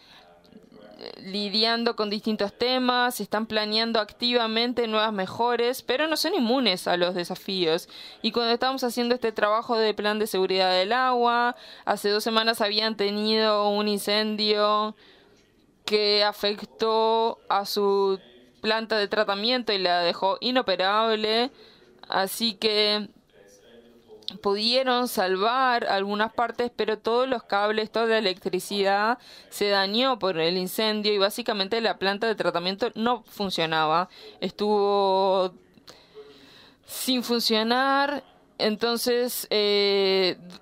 lidiando con distintos temas, están planeando activamente nuevas mejoras, pero no son inmunes a los desafíos. Y cuando estamos haciendo este trabajo de plan de seguridad del agua, hace 2 semanas habían tenido un incendio que afectó a su planta de tratamiento y la dejó inoperable. Así que pudieron salvar algunas partes, pero todos los cables, toda la electricidad se dañó por el incendio y básicamente la planta de tratamiento no funcionaba. Estuvo sin funcionar. Entonces,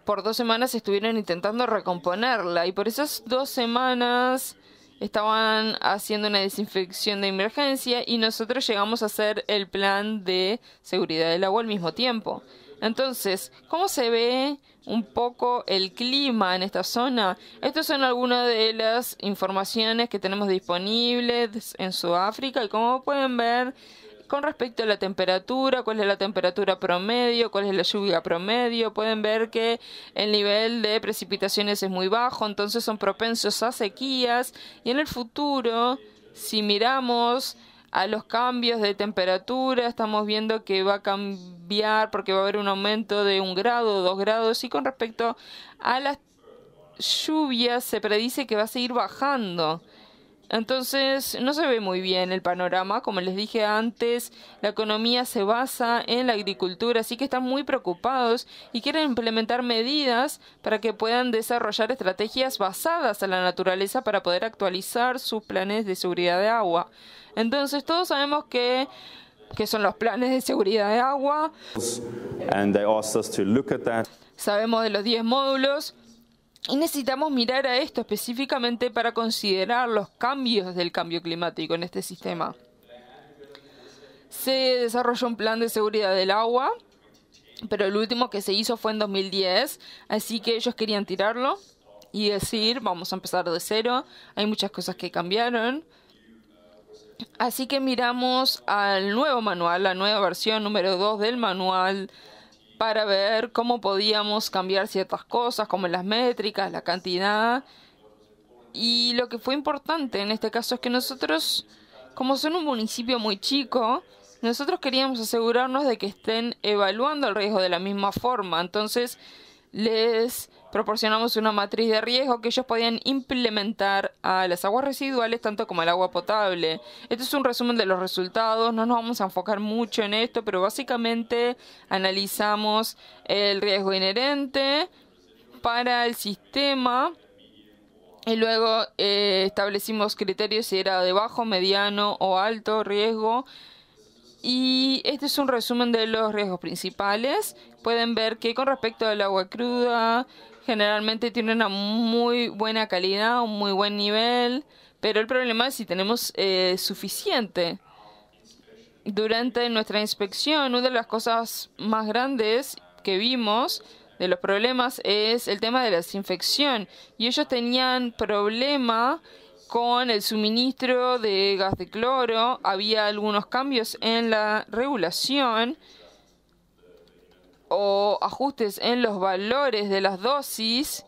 por 2 semanas estuvieron intentando recomponerla, y por esas 2 semanas estaban haciendo una desinfección de emergencia, y nosotros llegamos a hacer el plan de seguridad del agua al mismo tiempo. Entonces, ¿cómo se ve un poco el clima en esta zona? Estas son algunas de las informaciones que tenemos disponibles en Sudáfrica, y como pueden ver, con respecto a la temperatura, cuál es la temperatura promedio, cuál es la lluvia promedio, pueden ver que el nivel de precipitaciones es muy bajo, entonces son propensos a sequías. Y en el futuro, si miramos a los cambios de temperatura, estamos viendo que va a cambiar porque va a haber un aumento de 1 grado, 2 grados. Y con respecto a las lluvias, se predice que va a seguir bajando. Entonces, no se ve muy bien el panorama. Como les dije antes, la economía se basa en la agricultura, así que están muy preocupados y quieren implementar medidas para que puedan desarrollar estrategias basadas en la naturaleza para poder actualizar sus planes de seguridad de agua. Entonces, todos sabemos que son los planes de seguridad de agua. Sabemos de los 10 módulos. Y necesitamos mirar a esto específicamente para considerar los cambios del cambio climático en este sistema. Se desarrolló un plan de seguridad del agua, pero el último que se hizo fue en 2010, así que ellos querían tirarlo y decir, vamos a empezar de cero, hay muchas cosas que cambiaron. Así que miramos al nuevo manual, la nueva versión número 2 del manual, para ver cómo podíamos cambiar ciertas cosas, como las métricas, la cantidad. Y lo que fue importante en este caso es que nosotros, como son un municipio muy chico, nosotros queríamos asegurarnos de que estén evaluando el riesgo de la misma forma. Entonces, les proporcionamos una matriz de riesgo que ellos podían implementar a las aguas residuales tanto como al agua potable. Este es un resumen de los resultados, no nos vamos a enfocar mucho en esto, pero básicamente analizamos el riesgo inherente para el sistema y luego establecimos criterios si era de bajo, mediano o alto riesgo. Y este es un resumen de los riesgos principales. Pueden ver que con respecto al agua cruda, generalmente tiene una muy buena calidad, un muy buen nivel, pero el problema es si tenemos suficiente. Durante nuestra inspección, una de las cosas más grandes que vimos de los problemas es el tema de la desinfección. Y ellos tenían problema con el suministro de gas de cloro. Había algunos cambios en la regulación o ajustes en los valores de las dosis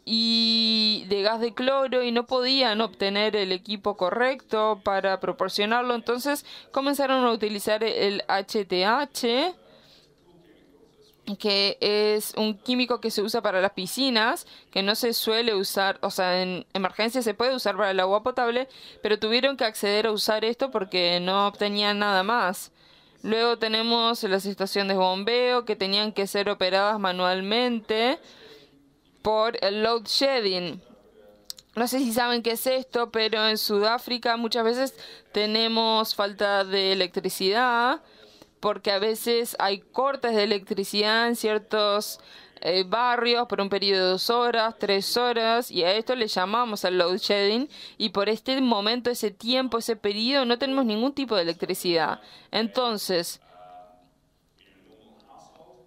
y de gas de cloro y no podían obtener el equipo correcto para proporcionarlo. Entonces comenzaron a utilizar el HTH, que es un químico que se usa para las piscinas, que no se suele usar, o sea, en emergencia se puede usar para el agua potable, pero tuvieron que acceder a usar esto porque no obtenían nada más. Luego tenemos las estaciones de bombeo que tenían que ser operadas manualmente por el load shedding. No sé si saben qué es esto, pero en Sudáfrica muchas veces tenemos falta de electricidad porque a veces hay cortes de electricidad en ciertos barrios por un periodo de 2 horas, 3 horas, y a esto le llamamos al load shedding, y por este momento, ese tiempo, ese periodo, no tenemos ningún tipo de electricidad. Entonces,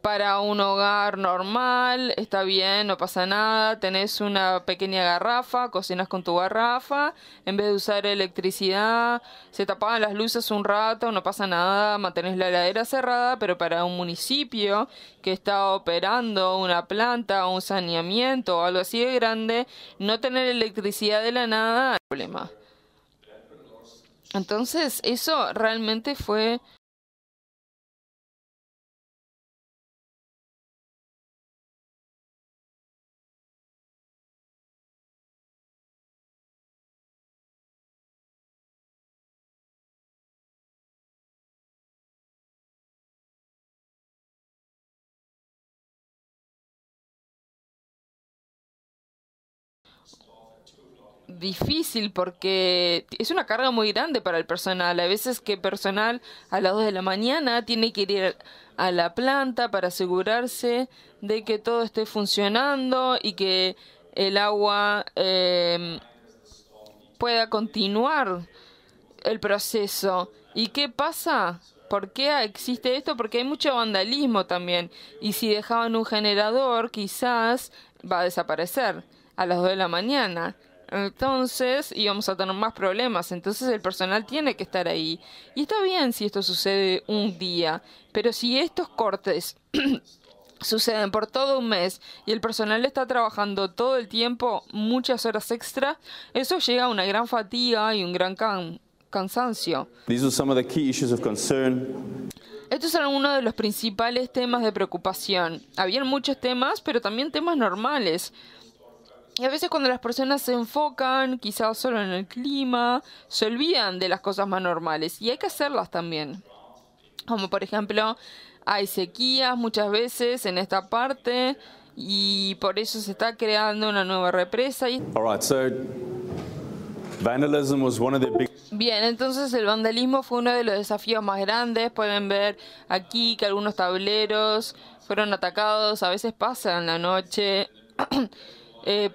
para un hogar normal, está bien, no pasa nada, tenés una pequeña garrafa, cocinas con tu garrafa, en vez de usar electricidad, se te apagan las luces un rato, no pasa nada, mantenés la heladera cerrada, pero para un municipio que está operando una planta o un saneamiento o algo así de grande, no tener electricidad de la nada es un problema. Entonces, eso realmente fue difícil porque es una carga muy grande para el personal. A veces que personal a las 2 de la mañana tiene que ir a la planta para asegurarse de que todo esté funcionando y que el agua pueda continuar el proceso. ¿Y qué pasa? ¿Por qué existe esto? Porque hay mucho vandalismo también. Y si dejaban un generador, quizás va a desaparecer a las 2 de la mañana. Entonces íbamos a tener más problemas. Entonces el personal tiene que estar ahí. Y está bien si esto sucede un día, pero si estos cortes suceden por todo un mes y el personal está trabajando todo el tiempo, muchas horas extra, eso llega a una gran fatiga y un gran cansancio. These are some of the key issues of concern. Estos eran uno de los principales temas de preocupación. Habían muchos temas, pero también temas normales. Y a veces cuando las personas se enfocan quizás solo en el clima, se olvidan de las cosas más normales. Y hay que hacerlas también. Como por ejemplo, hay sequías muchas veces en esta parte y por eso se está creando una nueva represa. Bien, entonces el vandalismo fue uno de los desafíos más grandes. Pueden ver aquí que algunos tableros fueron atacados. A veces pasan la noche,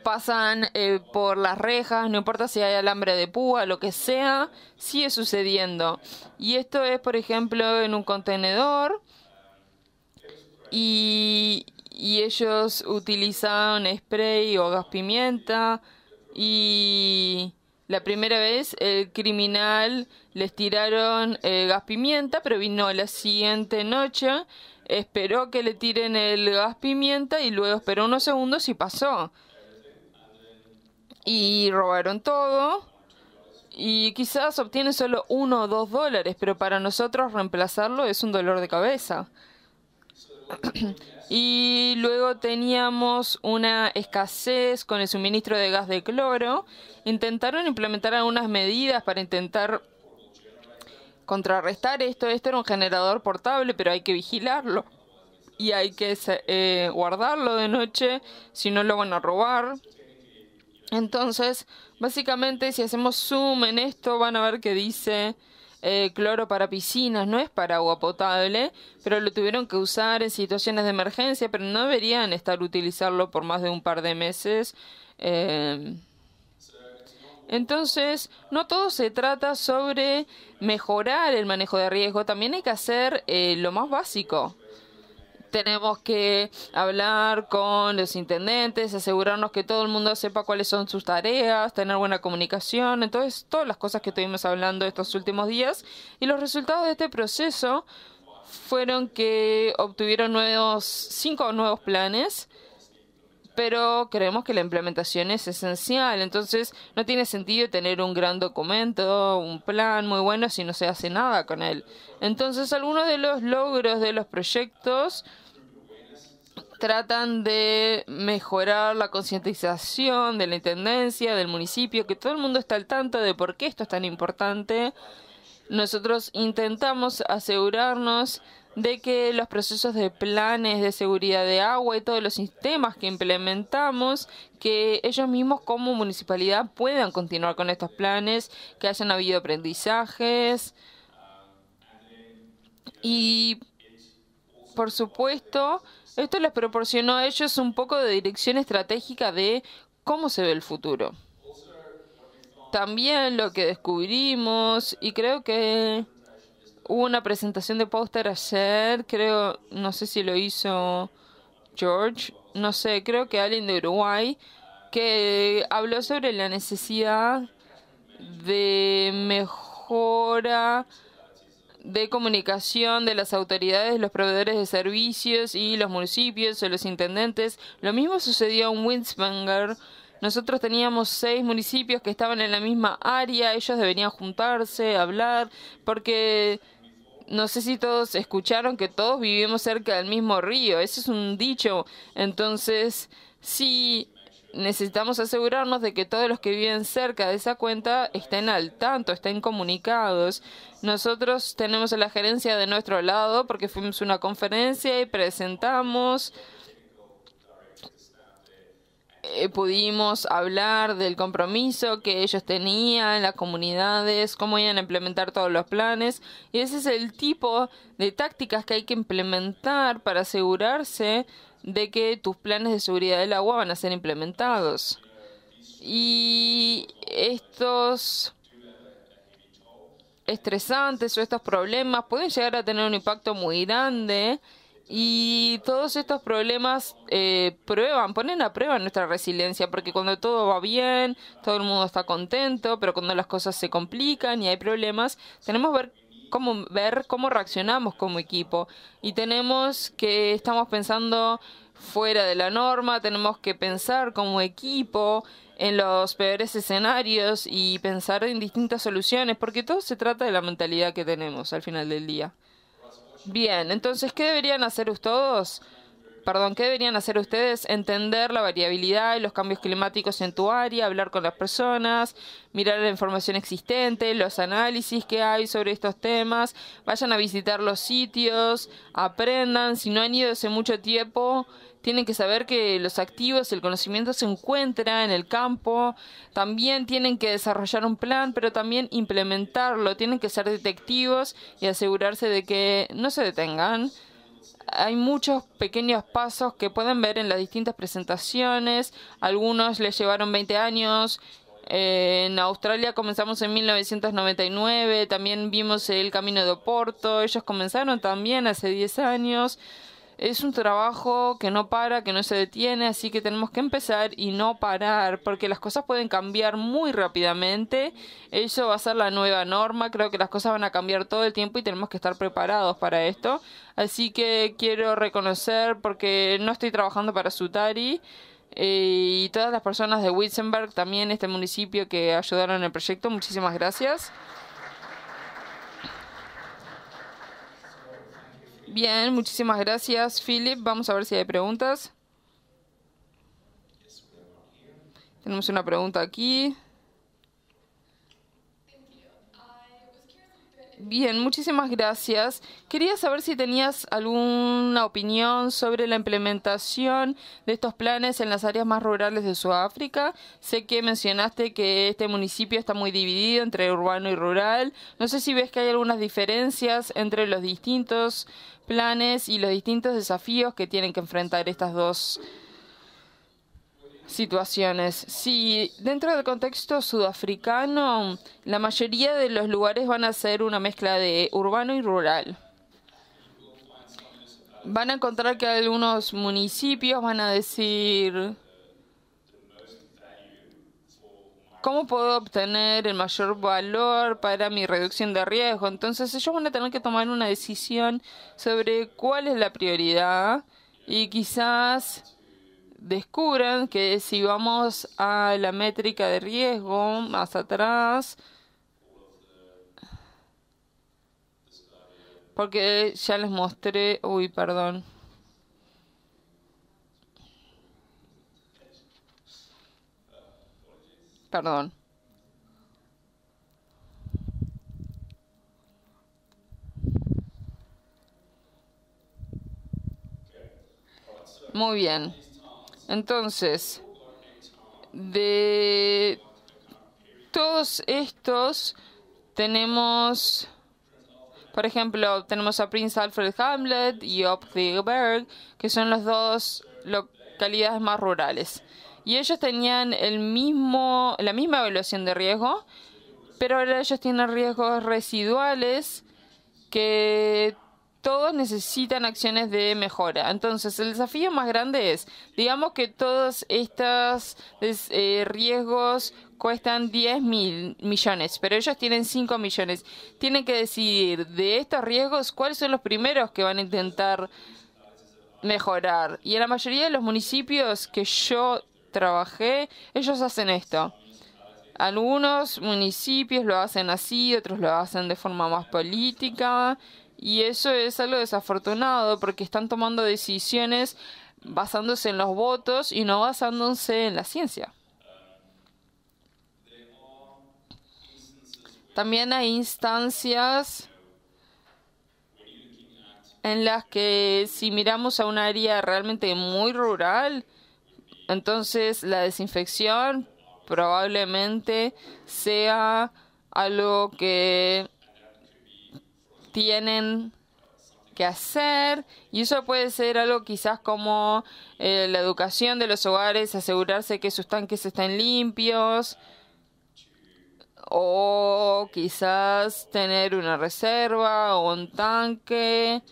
pasan por las rejas, no importa si hay alambre de púa, lo que sea, sigue sucediendo. Y esto es, por ejemplo, en un contenedor y ellos utilizaron spray o gas pimienta y la primera vez el criminal les tiraron gas pimienta, pero vino la siguiente noche, esperó que le tiren el gas pimienta y luego esperó unos segundos y pasó. Y robaron todo y quizás obtienen solo $1 o $2, pero para nosotros reemplazarlo es un dolor de cabeza. Y luego teníamos una escasez con el suministro de gas de cloro. Intentaron implementar algunas medidas para intentar contrarrestar esto. Esto era un generador portable, pero hay que vigilarlo y hay que guardarlo de noche, si no lo van a robar. Entonces, básicamente, si hacemos zoom en esto, van a ver que dice cloro para piscinas. No es para agua potable, pero lo tuvieron que usar en situaciones de emergencia, pero no deberían estar utilizarlo por más de un par de meses. Entonces, no todo se trata sobre mejorar el manejo de riesgo. También hay que hacer lo más básico. Tenemos que hablar con los intendentes, asegurarnos que todo el mundo sepa cuáles son sus tareas, tener buena comunicación. Entonces, todas las cosas que estuvimos hablando estos últimos días. Y los resultados de este proceso fueron que obtuvieron 5 nuevos planes, pero creemos que la implementación es esencial. Entonces, no tiene sentido tener un gran documento, un plan muy bueno si no se hace nada con él. Entonces, algunos de los logros de los proyectos tratan de mejorar la concientización de la intendencia, del municipio, que todo el mundo está al tanto de por qué esto es tan importante. Nosotros intentamos asegurarnos de que los procesos de planes de seguridad de agua y todos los sistemas que implementamos, que ellos mismos como municipalidad puedan continuar con estos planes, que hayan habido aprendizajes y, por supuesto, esto les proporcionó a ellos un poco de dirección estratégica de cómo se ve el futuro. También lo que descubrimos, y creo que hubo una presentación de póster ayer, no sé si lo hizo George, no sé, creo que alguien de Uruguay, que habló sobre la necesidad de mejora de comunicación de las autoridades, los proveedores de servicios y los municipios o los intendentes. Lo mismo sucedió en Winsbanger. Nosotros teníamos 6 municipios que estaban en la misma área, ellos deberían juntarse, hablar, porque no sé si todos escucharon que todos vivimos cerca del mismo río. Ese es un dicho. Entonces, sí, necesitamos asegurarnos de que todos los que viven cerca de esa cuenta estén al tanto, estén comunicados. Nosotros tenemos a la gerencia de nuestro lado porque fuimos a una conferencia y presentamos. Pudimos hablar del compromiso que ellos tenían en las comunidades, cómo iban a implementar todos los planes. Y ese es el tipo de tácticas que hay que implementar para asegurarse de que tus planes de seguridad del agua van a ser implementados. Y estos estresantes o estos problemas pueden llegar a tener un impacto muy grande. Y todos estos problemas ponen a prueba nuestra resiliencia, porque cuando todo va bien, todo el mundo está contento, pero cuando las cosas se complican y hay problemas, tenemos que ver cómo reaccionamos como equipo. Y estamos pensando fuera de la norma, tenemos que pensar como equipo en los peores escenarios y pensar en distintas soluciones, porque todo se trata de la mentalidad que tenemos al final del día. Bien, entonces, ¿qué deberían hacer todos? ¿qué deberían hacer ustedes? Entender la variabilidad y los cambios climáticos en tu área, hablar con las personas, mirar la información existente, los análisis que hay sobre estos temas, vayan a visitar los sitios, aprendan. Si no han ido hace mucho tiempo, tienen que saber que los activos, el conocimiento se encuentra en el campo. También tienen que desarrollar un plan, pero también implementarlo. Tienen que ser detectivos y asegurarse de que no se detengan. Hay muchos pequeños pasos que pueden ver en las distintas presentaciones. Algunos les llevaron 20 años. En Australia comenzamos en 1999. También vimos el Camino de Oporto. Ellos comenzaron también hace 10 años. Es un trabajo que no para, que no se detiene, así que tenemos que empezar y no parar, porque las cosas pueden cambiar muy rápidamente. Eso va a ser la nueva norma. Creo que las cosas van a cambiar todo el tiempo y tenemos que estar preparados para esto. Así que quiero reconocer, porque no estoy trabajando para Sutari, y todas las personas de Witzenberg, también este municipio que ayudaron en el proyecto. Muchísimas gracias. Bien, muchísimas gracias, Philip. Vamos a ver si hay preguntas. Tenemos una pregunta aquí. Bien, muchísimas gracias. Quería saber si tenías alguna opinión sobre la implementación de estos planes en las áreas más rurales de Sudáfrica. Sé que mencionaste que este municipio está muy dividido entre urbano y rural. No sé si ves que hay algunas diferencias entre los distintos planes y los distintos desafíos que tienen que enfrentar estas dos situaciones. Sí, dentro del contexto sudafricano, la mayoría de los lugares van a ser una mezcla de urbano y rural. Van a encontrar que algunos municipios van a decir: ¿cómo puedo obtener el mayor valor para mi reducción de riesgo? Entonces ellos van a tener que tomar una decisión sobre cuál es la prioridad, y quizás descubran que si vamos a la métrica de riesgo más atrás, porque ya les mostré, perdón. Muy bien. Entonces, de todos estos tenemos, por ejemplo, tenemos a Prince Alfred Hamlet y Opthieberg, que son las dos localidades más rurales. Y ellos tenían la misma evaluación de riesgo, pero ahora ellos tienen riesgos residuales que todos necesitan acciones de mejora. Entonces, el desafío más grande es, digamos que todos estos riesgos cuestan 10 millones, pero ellos tienen 5 millones. Tienen que decidir de estos riesgos cuáles son los primeros que van a intentar mejorar. Y en la mayoría de los municipios que yo trabajé, ellos hacen esto. Algunos municipios lo hacen así, otros lo hacen de forma más política. Y eso es algo desafortunado, porque están tomando decisiones basándose en los votos y no basándose en la ciencia. También hay instancias en las que, si miramos a un área realmente muy rural, entonces la desinfección probablemente sea algo que tienen que hacer, y eso puede ser algo quizás como la educación de los hogares, asegurarse que sus tanques estén limpios, o quizás tener una reserva o un tanque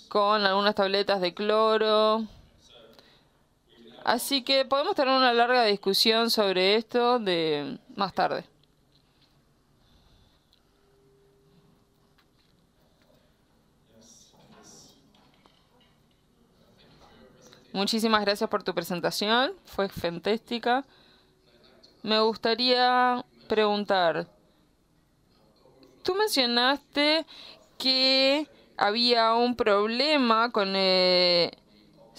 con algunas tabletas de cloro. Así que podemos tener una larga discusión sobre esto más tarde. Muchísimas gracias por tu presentación, fue fantástica. Me gustaría preguntar, tú mencionaste que había un problema con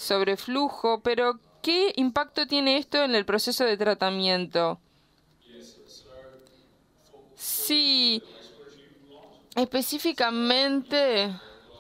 sobre flujo, pero ¿qué impacto tiene esto en el proceso de tratamiento? Sí, específicamente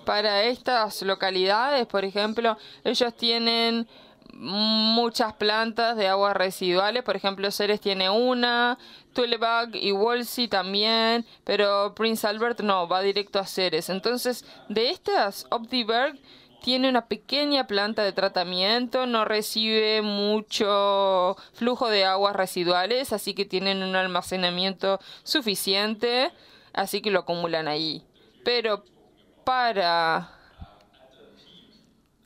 para estas localidades, por ejemplo, ellos tienen muchas plantas de aguas residuales, por ejemplo, Ceres tiene una, Tullibag y Wolsey también, pero Prince Albert no, va directo a Ceres. Entonces, de estas, Optiberg tiene una pequeña planta de tratamiento, no recibe mucho flujo de aguas residuales, así que tienen un almacenamiento suficiente, así que lo acumulan ahí. Pero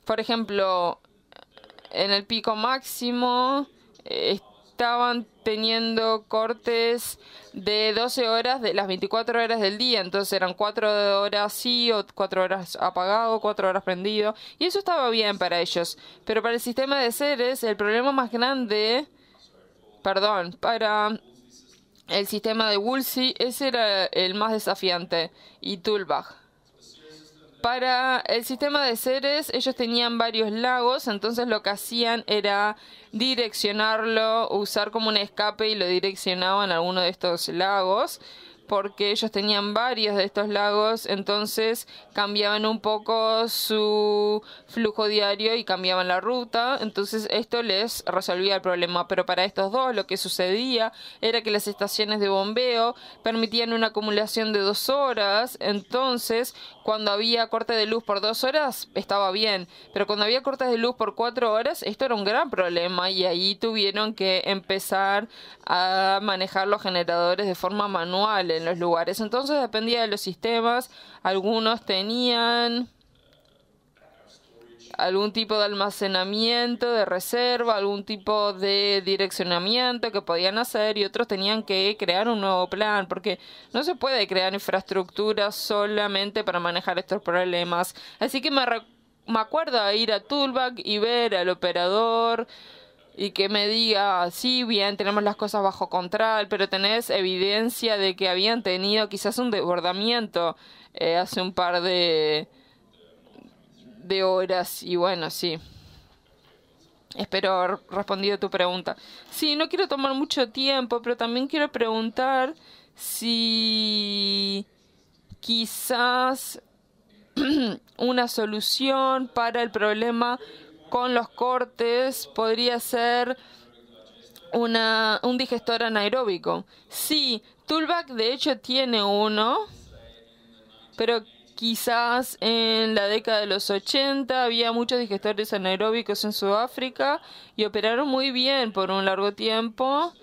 por ejemplo, en el pico máximo estaban teniendo cortes de 12 horas de las 24 horas del día, entonces eran 4 horas sí o 4 horas apagado, 4 horas prendido, y eso estaba bien para ellos. Pero para el sistema de Ceres, el problema más grande, para el sistema de Wolsey, ese era el más desafiante, y Tullibag. Para el sistema de Ceres, ellos tenían varios lagos, entonces lo que hacían era direccionarlo, usar como un escape y lo direccionaban a alguno de estos lagos, porque ellos tenían varios de estos lagos, entonces cambiaban un poco su flujo diario y cambiaban la ruta, entonces esto les resolvía el problema. Pero para estos dos lo que sucedía era que las estaciones de bombeo permitían una acumulación de 2 horas, entonces cuando había corte de luz por 2 horas estaba bien, pero cuando había cortes de luz por 4 horas esto era un gran problema, y ahí tuvieron que empezar a manejar los generadores de forma manual en los lugares. Entonces dependía de los sistemas. Algunos tenían algún tipo de almacenamiento, de reserva, algún tipo de direccionamiento que podían hacer, y otros tenían que crear un nuevo plan, porque no se puede crear infraestructura solamente para manejar estos problemas. Así que me acuerdo de ir a Tullibag y ver al operador y que me diga, sí, bien, tenemos las cosas bajo control, pero tenés evidencia de que habían tenido quizás un desbordamiento hace un par de horas. Y bueno, sí. Espero haber respondido a tu pregunta. Sí, no quiero tomar mucho tiempo, pero también quiero preguntar si quizás una solución para el problema con los cortes podría ser un digestor anaeróbico. Sí, Tullibag de hecho tiene uno, pero quizás en la década de los 80 había muchos digestores anaeróbicos en Sudáfrica y operaron muy bien por un largo tiempo,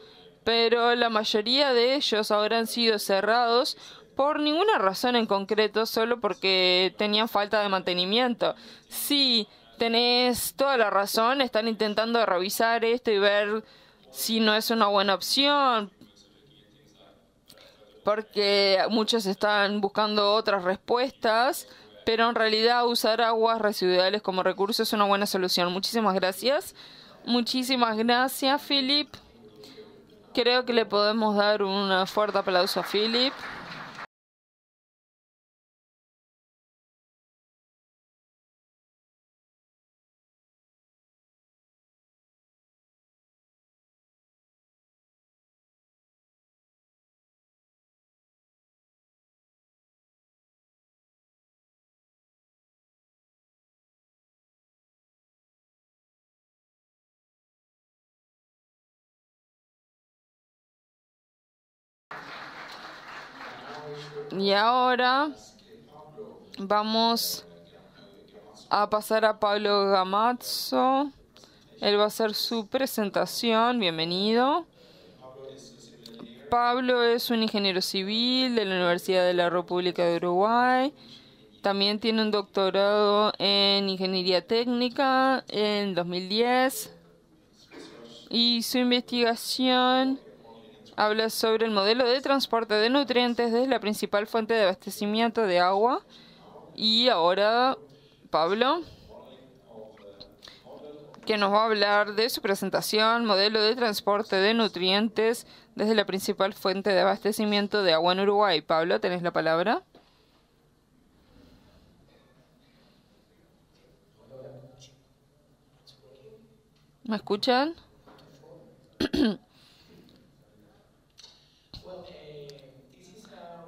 pero la mayoría de ellos ahora han sido cerrados por ninguna razón en concreto, solo porque tenían falta de mantenimiento. Sí, tenés toda la razón, están intentando revisar esto y ver si no es una buena opción, porque muchos están buscando otras respuestas, pero en realidad usar aguas residuales como recurso es una buena solución. Muchísimas gracias. Muchísimas gracias, Philip. Creo que le podemos dar un fuerte aplauso a Philip. Y ahora vamos a pasar a Pablo Gamazzo. Él va a hacer su presentación. Bienvenido. Pablo es un ingeniero civil de la Universidad de la República de Uruguay. También tiene un doctorado en ingeniería técnica en 2010. Y su investigación habla sobre el modelo de transporte de nutrientes desde la principal fuente de abastecimiento de agua. Y ahora Pablo, que nos va a hablar de su presentación, modelo de transporte de nutrientes desde la principal fuente de abastecimiento de agua en Uruguay. Pablo, tenés la palabra. ¿Me escuchan?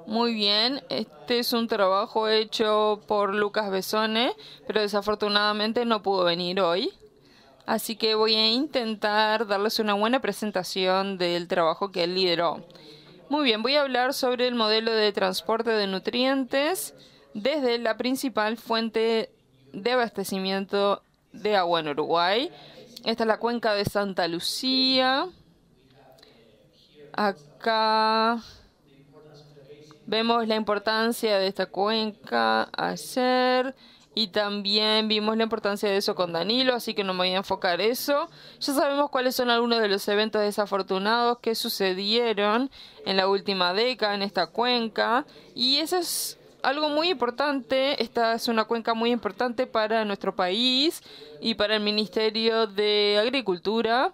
Muy bien, este es un trabajo hecho por Lucas Besone, pero desafortunadamente no pudo venir hoy. Así que voy a intentar darles una buena presentación del trabajo que él lideró. Muy bien, voy a hablar sobre el modelo de transporte de nutrientes desde la principal fuente de abastecimiento de agua en Uruguay. Esta es la cuenca de Santa Lucía. Acá vemos la importancia de esta cuenca ayer y también vimos la importancia de eso con Danilo, así que no me voy a enfocar eso. Ya sabemos cuáles son algunos de los eventos desafortunados que sucedieron en la última década en esta cuenca y eso es algo muy importante. Esta es una cuenca muy importante para nuestro país y para el Ministerio de Agricultura.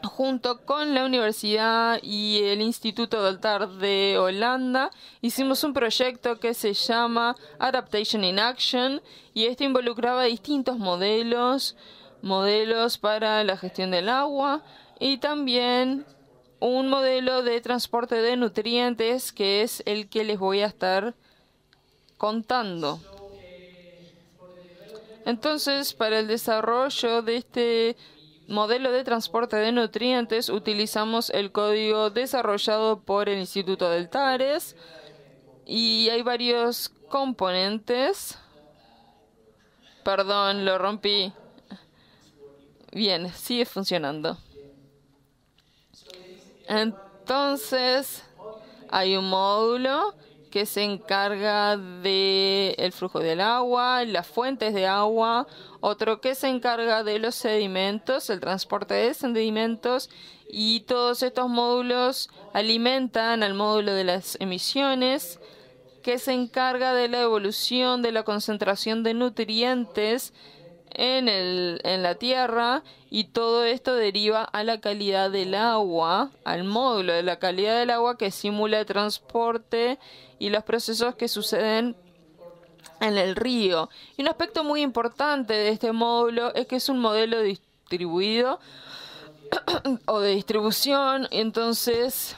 Junto con la Universidad y el Instituto Daltar de Holanda, hicimos un proyecto que se llama Adaptation in Action y esto involucraba distintos modelos para la gestión del agua y también un modelo de transporte de nutrientes que es el que les voy a estar contando. Entonces, para el desarrollo de este modelo de transporte de nutrientes utilizamos el código desarrollado por el Instituto del Tares y hay varios componentes. Perdón, lo rompí. Bien, sigue funcionando. Entonces, hay un módulo que se encarga del flujo del agua, las fuentes de agua, otro que se encarga de los sedimentos, el transporte de sedimentos, y todos estos módulos alimentan al módulo de las emisiones, que se encarga de la evolución de la concentración de nutrientes en la tierra, y todo esto deriva a la calidad del agua, al módulo de la calidad del agua que simula el transporte y los procesos que suceden en el río. Y un aspecto muy importante de este módulo es que es un modelo distribuido o de distribución. Entonces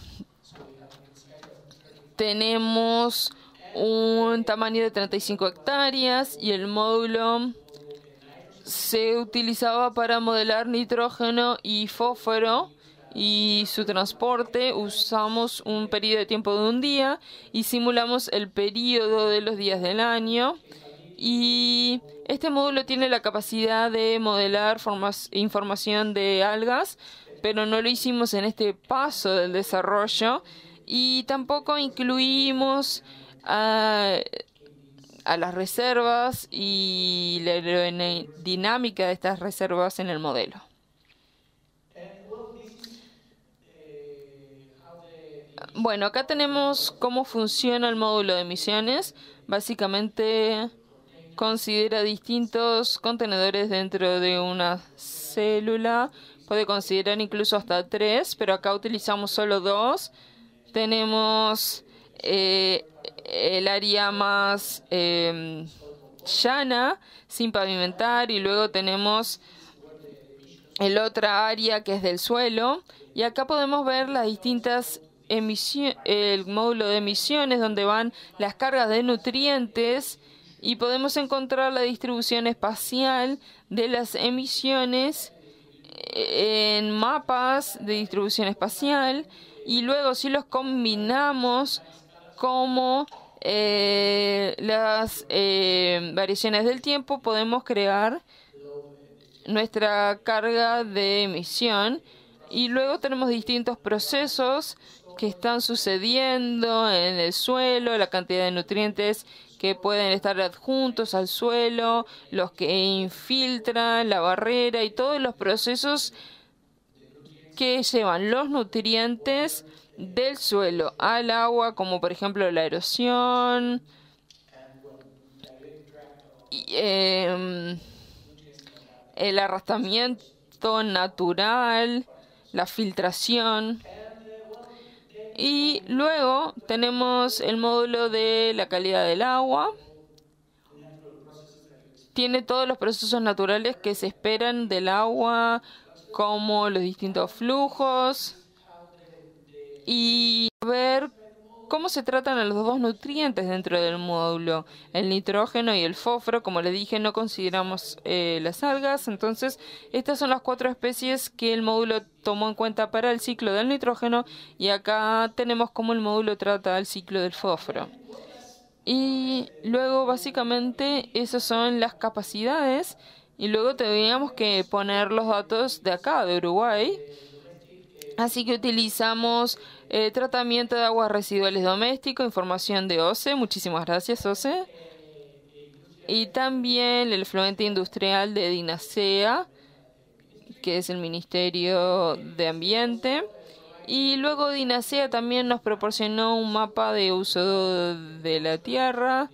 tenemos un tamaño de 35 hectáreas y el módulo se utilizaba para modelar nitrógeno y fósforo y su transporte. Usamos un periodo de tiempo de un día y simulamos el periodo de los días del año. Y este módulo tiene la capacidad de modelar información de algas, pero no lo hicimos en este paso del desarrollo y tampoco incluimos a las reservas y la aerodinámica de estas reservas en el modelo. Bueno, acá tenemos cómo funciona el módulo de emisiones. Básicamente considera distintos contenedores dentro de una célula. Puede considerar incluso hasta 3, pero acá utilizamos solo 2. Tenemos el área más llana, sin pavimentar, y luego tenemos el otra área que es del suelo. Y acá podemos ver las distintas el módulo de emisiones donde van las cargas de nutrientes y podemos encontrar la distribución espacial de las emisiones en mapas de distribución espacial y luego si los combinamos como las variaciones del tiempo podemos crear nuestra carga de emisión y luego tenemos distintos procesos que están sucediendo en el suelo, la cantidad de nutrientes que pueden estar adjuntos al suelo, los que infiltran la barrera y todos los procesos que llevan los nutrientes del suelo al agua, como por ejemplo la erosión, el arrastramiento natural, la filtración. Y luego tenemos el módulo de la calidad del agua. tiene todos los procesos naturales que se esperan del agua, como los distintos flujos, y ver cómo se tratan a los dos nutrientes dentro del módulo, el nitrógeno y el fósforo. Como les dije, no consideramos las algas. Entonces, estas son las 4 especies que el módulo tomó en cuenta para el ciclo del nitrógeno, y acá tenemos cómo el módulo trata el ciclo del fósforo. Y luego, básicamente, esas son las capacidades, y luego tendríamos que poner los datos de acá, de Uruguay. Así que utilizamos tratamiento de aguas residuales doméstico, información de OCE. Muchísimas gracias, OCE. Y también el efluente industrial de DINASEA, que es el Ministerio de Ambiente. Y luego DINASEA también nos proporcionó un mapa de uso de la tierra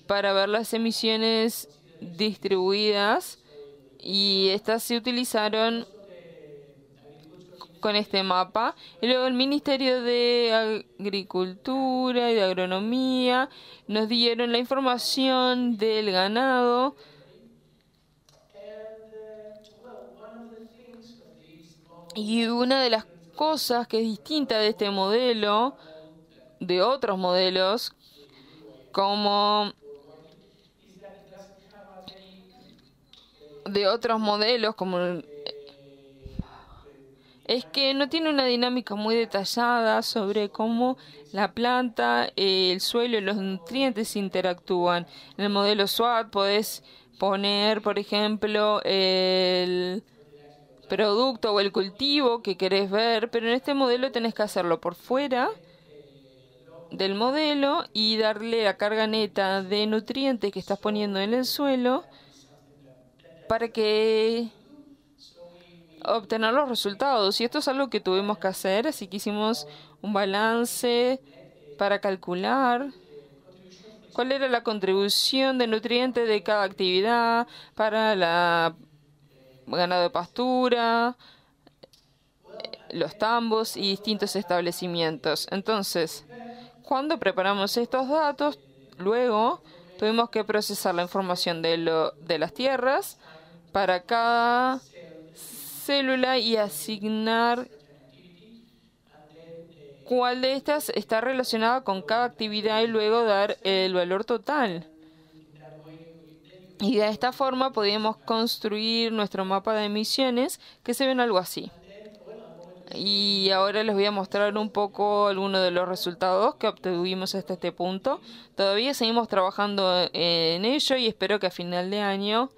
para ver las emisiones distribuidas, y estas se utilizaron con este mapa. Y luego el Ministerio de Agricultura y de Agronomía nos dieron la información del ganado. Y una de las cosas que es distinta de este modelo, de otros modelos, como es que no tiene una dinámica muy detallada sobre cómo la planta, el suelo y los nutrientes interactúan. En el modelo SWOT podés poner, por ejemplo, el producto o el cultivo que querés ver, pero en este modelo tenés que hacerlo por fuera del modelo y darle la carga neta de nutrientes que estás poniendo en el suelo para que obtener los resultados. Y esto es algo que tuvimos que hacer, así que hicimos un balance para calcular cuál era la contribución de nutrientes de cada actividad para la ganado de pastura, los tambos y distintos establecimientos. Entonces, cuando preparamos estos datos, luego tuvimos que procesar la información de las tierras para cada célula y asignar cuál de estas está relacionada con cada actividad y luego dar el valor total. Y de esta forma podíamos construir nuestro mapa de emisiones, que se ven algo así. Y ahora les voy a mostrar un poco algunos de los resultados que obtuvimos hasta este punto. Todavía seguimos trabajando en ello y espero que a final de año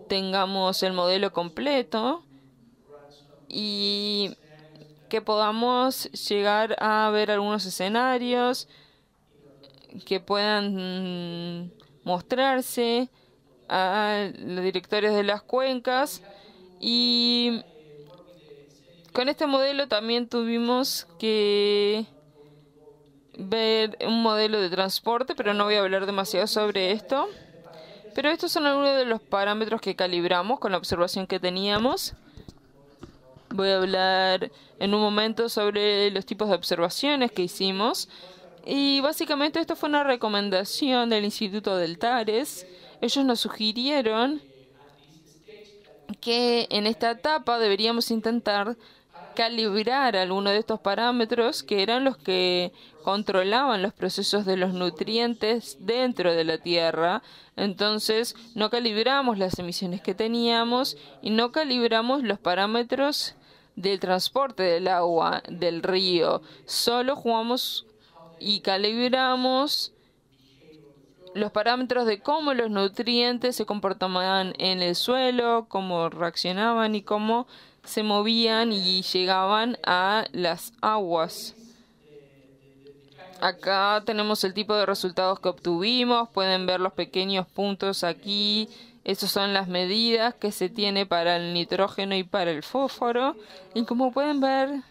tengamos el modelo completo y que podamos llegar a ver algunos escenarios que puedan mostrarse a los directores de las cuencas. Y con este modelo también tuvimos que ver un modelo de transporte, pero no voy a hablar demasiado sobre esto. Pero estos son algunos de los parámetros que calibramos con la observación que teníamos. Voy a hablar en un momento sobre los tipos de observaciones que hicimos. Y básicamente esto fue una recomendación del Instituto del TARES. Ellos nos sugirieron que en esta etapa deberíamos intentar calibrar algunos de estos parámetros que eran los que controlaban los procesos de los nutrientes dentro de la tierra. Entonces no calibramos las emisiones que teníamos y no calibramos los parámetros del transporte del agua del río. Solo jugamos y calibramos los parámetros de cómo los nutrientes se comportaban en el suelo, cómo reaccionaban y cómo se movían y llegaban a las aguas. Acá tenemos el tipo de resultados que obtuvimos. Pueden ver los pequeños puntos aquí. Estas son las medidas que se tiene para el nitrógeno y para el fósforo. Y como pueden ver,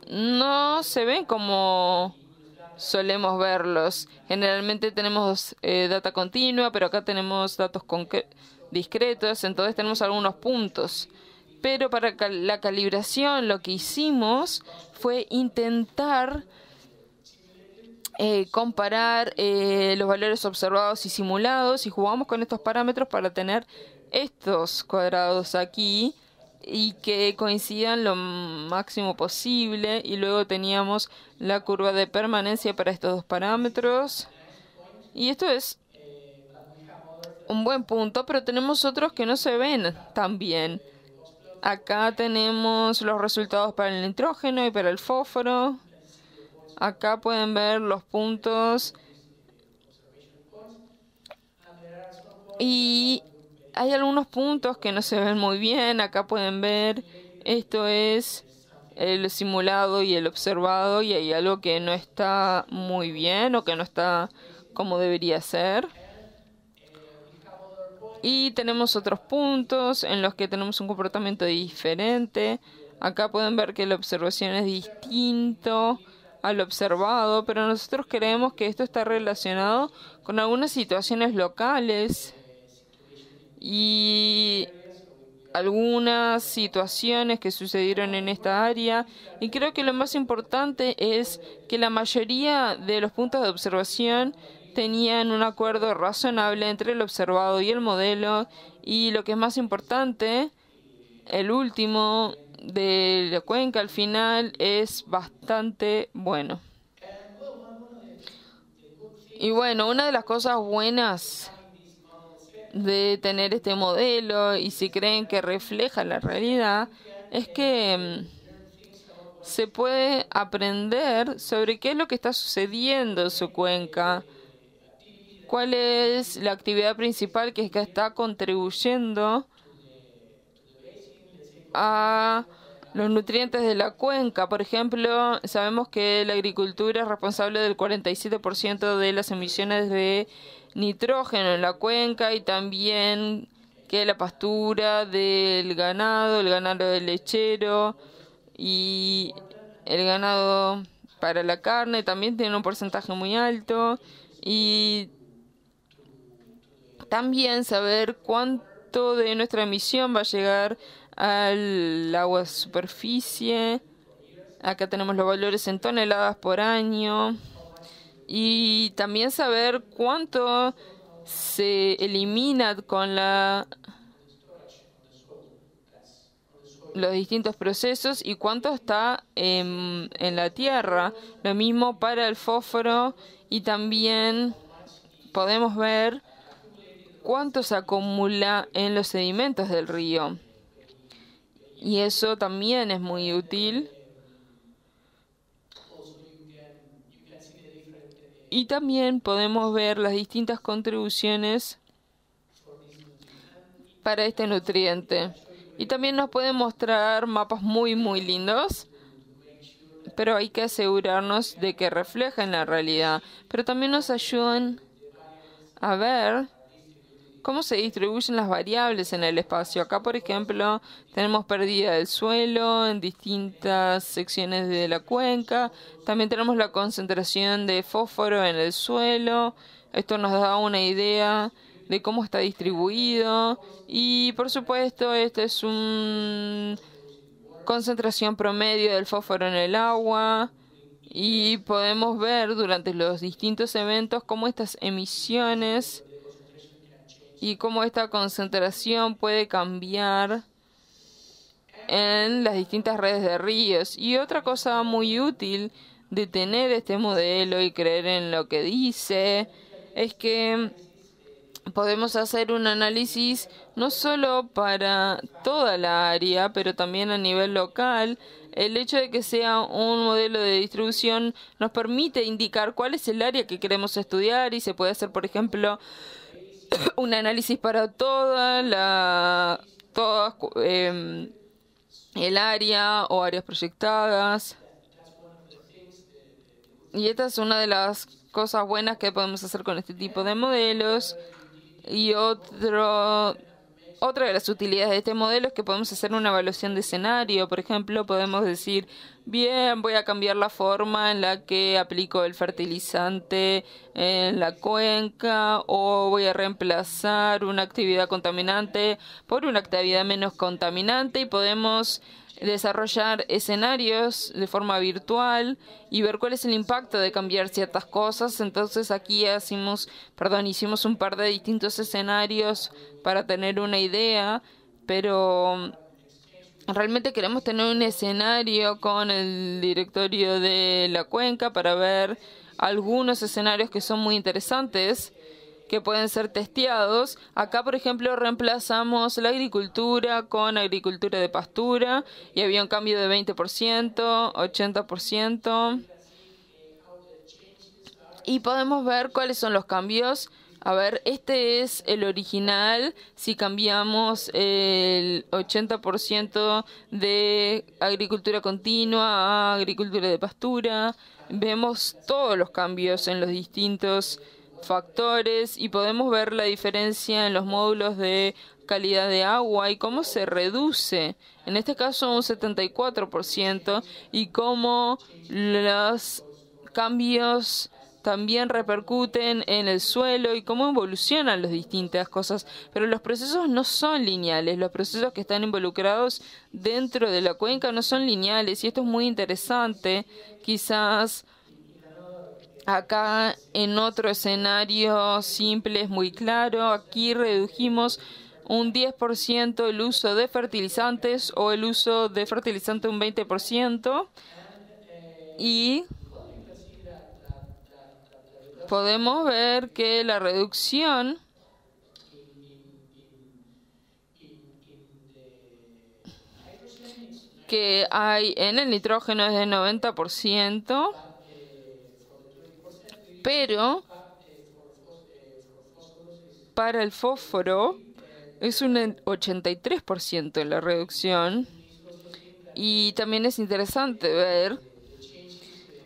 no se ven como solemos verlos. Generalmente tenemos data continua, pero acá tenemos datos discretos, entonces tenemos algunos puntos. Pero para la calibración lo que hicimos fue intentar comparar los valores observados y simulados, y jugamos con estos parámetros para tener estos cuadrados aquí y que coincidan lo máximo posible. Y luego teníamos la curva de permanencia para estos dos parámetros. Y esto es un buen punto, pero tenemos otros que no se ven tan bien. Acá tenemos los resultados para el nitrógeno y para el fósforo. Acá pueden ver los puntos. Y hay algunos puntos que no se ven muy bien. Acá pueden ver, esto es el simulado y el observado, y hay algo que no está muy bien o que no está como debería ser. Y tenemos otros puntos en los que tenemos un comportamiento diferente. Acá pueden ver que la observación es distinto al observado, pero nosotros creemos que esto está relacionado con algunas situaciones locales y algunas situaciones que sucedieron en esta área. Y creo que lo más importante es que la mayoría de los puntos de observación tenían un acuerdo razonable entre el observado y el modelo, y lo que es más importante, el último de la cuenca al final es bastante bueno. Y bueno, una de las cosas buenas de tener este modelo, y si creen que refleja la realidad, es que se puede aprender sobre qué es lo que está sucediendo en su cuenca, cuál es la actividad principal que está contribuyendo a los nutrientes de la cuenca. Por ejemplo, sabemos que la agricultura es responsable del 47% de las emisiones de nitrógeno en la cuenca, y también que la pastura del ganado, el ganado del lechero y el ganado para la carne también tienen un porcentaje muy alto. Y también saber cuánto de nuestra emisión va a llegar al agua superficie. Acá tenemos los valores en toneladas por año. Y también saber cuánto se elimina con los distintos procesos y cuánto está en la tierra. Lo mismo para el fósforo, y también podemos ver cuánto se acumula en los sedimentos del río. Y eso también es muy útil. Y también podemos ver las distintas contribuciones para este nutriente. Y también nos pueden mostrar mapas muy lindos, pero hay que asegurarnos de que reflejen la realidad. Pero también nos ayudan a ver cómo se distribuyen las variables en el espacio. Acá, por ejemplo, tenemos pérdida del suelo en distintas secciones de la cuenca. También tenemos la concentración de fósforo en el suelo. Esto nos da una idea de cómo está distribuido. Y, por supuesto, esta es una concentración promedio del fósforo en el agua. Y podemos ver durante los distintos eventos cómo estas emisiones y cómo esta concentración puede cambiar en las distintas redes de ríos. Y otra cosa muy útil de tener este modelo y creer en lo que dice es que podemos hacer un análisis no solo para toda la área, pero también a nivel local. El hecho de que sea un modelo de distribución nos permite indicar cuál es el área que queremos estudiar, y se puede hacer, por ejemplo, un análisis para el área o áreas proyectadas. Y esta es una de las cosas buenas que podemos hacer con este tipo de modelos. Y otra de las utilidades de este modelo es que podemos hacer una evaluación de escenario. Por ejemplo, podemos decir, bien, voy a cambiar la forma en la que aplico el fertilizante en la cuenca, o voy a reemplazar una actividad contaminante por una actividad menos contaminante, y podemos desarrollar escenarios de forma virtual y ver cuál es el impacto de cambiar ciertas cosas. Entonces aquí hicimos un par de distintos escenarios para tener una idea, pero realmente queremos tener un escenario con el directorio de la cuenca para ver algunos escenarios que son muy interesantes, que pueden ser testeados. Acá, por ejemplo, reemplazamos la agricultura con agricultura de pastura y había un cambio de 20%, 80%. Y podemos ver cuáles son los cambios. A ver, este es el original. Si cambiamos el 80% de agricultura continua a agricultura de pastura, vemos todos los cambios en los distintos factores y podemos ver la diferencia en los módulos de calidad de agua y cómo se reduce, en este caso un 74%, y cómo los cambios también repercuten en el suelo y cómo evolucionan las distintas cosas. Pero los procesos no son lineales, los procesos que están involucrados dentro de la cuenca no son lineales, y esto es muy interesante. Quizás acá en otro escenario simple es muy claro. Aquí redujimos un 10% el uso de fertilizantes o el uso de fertilizante un 20%, y podemos ver que la reducción que hay en el nitrógeno es de 90%, pero para el fósforo es un 83% en la reducción. Y también es interesante ver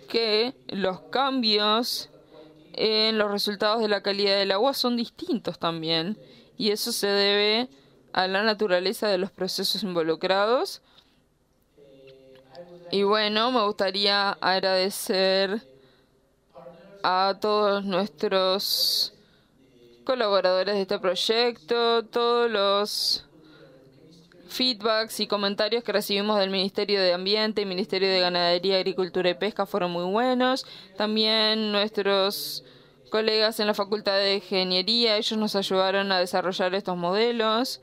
que los cambios en los resultados de la calidad del agua son distintos también, y eso se debe a la naturaleza de los procesos involucrados. Y bueno, me gustaría agradecer a todos nuestros colaboradores de este proyecto, todos los feedbacks y comentarios que recibimos del Ministerio de Ambiente y Ministerio de Ganadería, Agricultura y Pesca fueron muy buenos. También nuestros colegas en la Facultad de Ingeniería, ellos nos ayudaron a desarrollar estos modelos.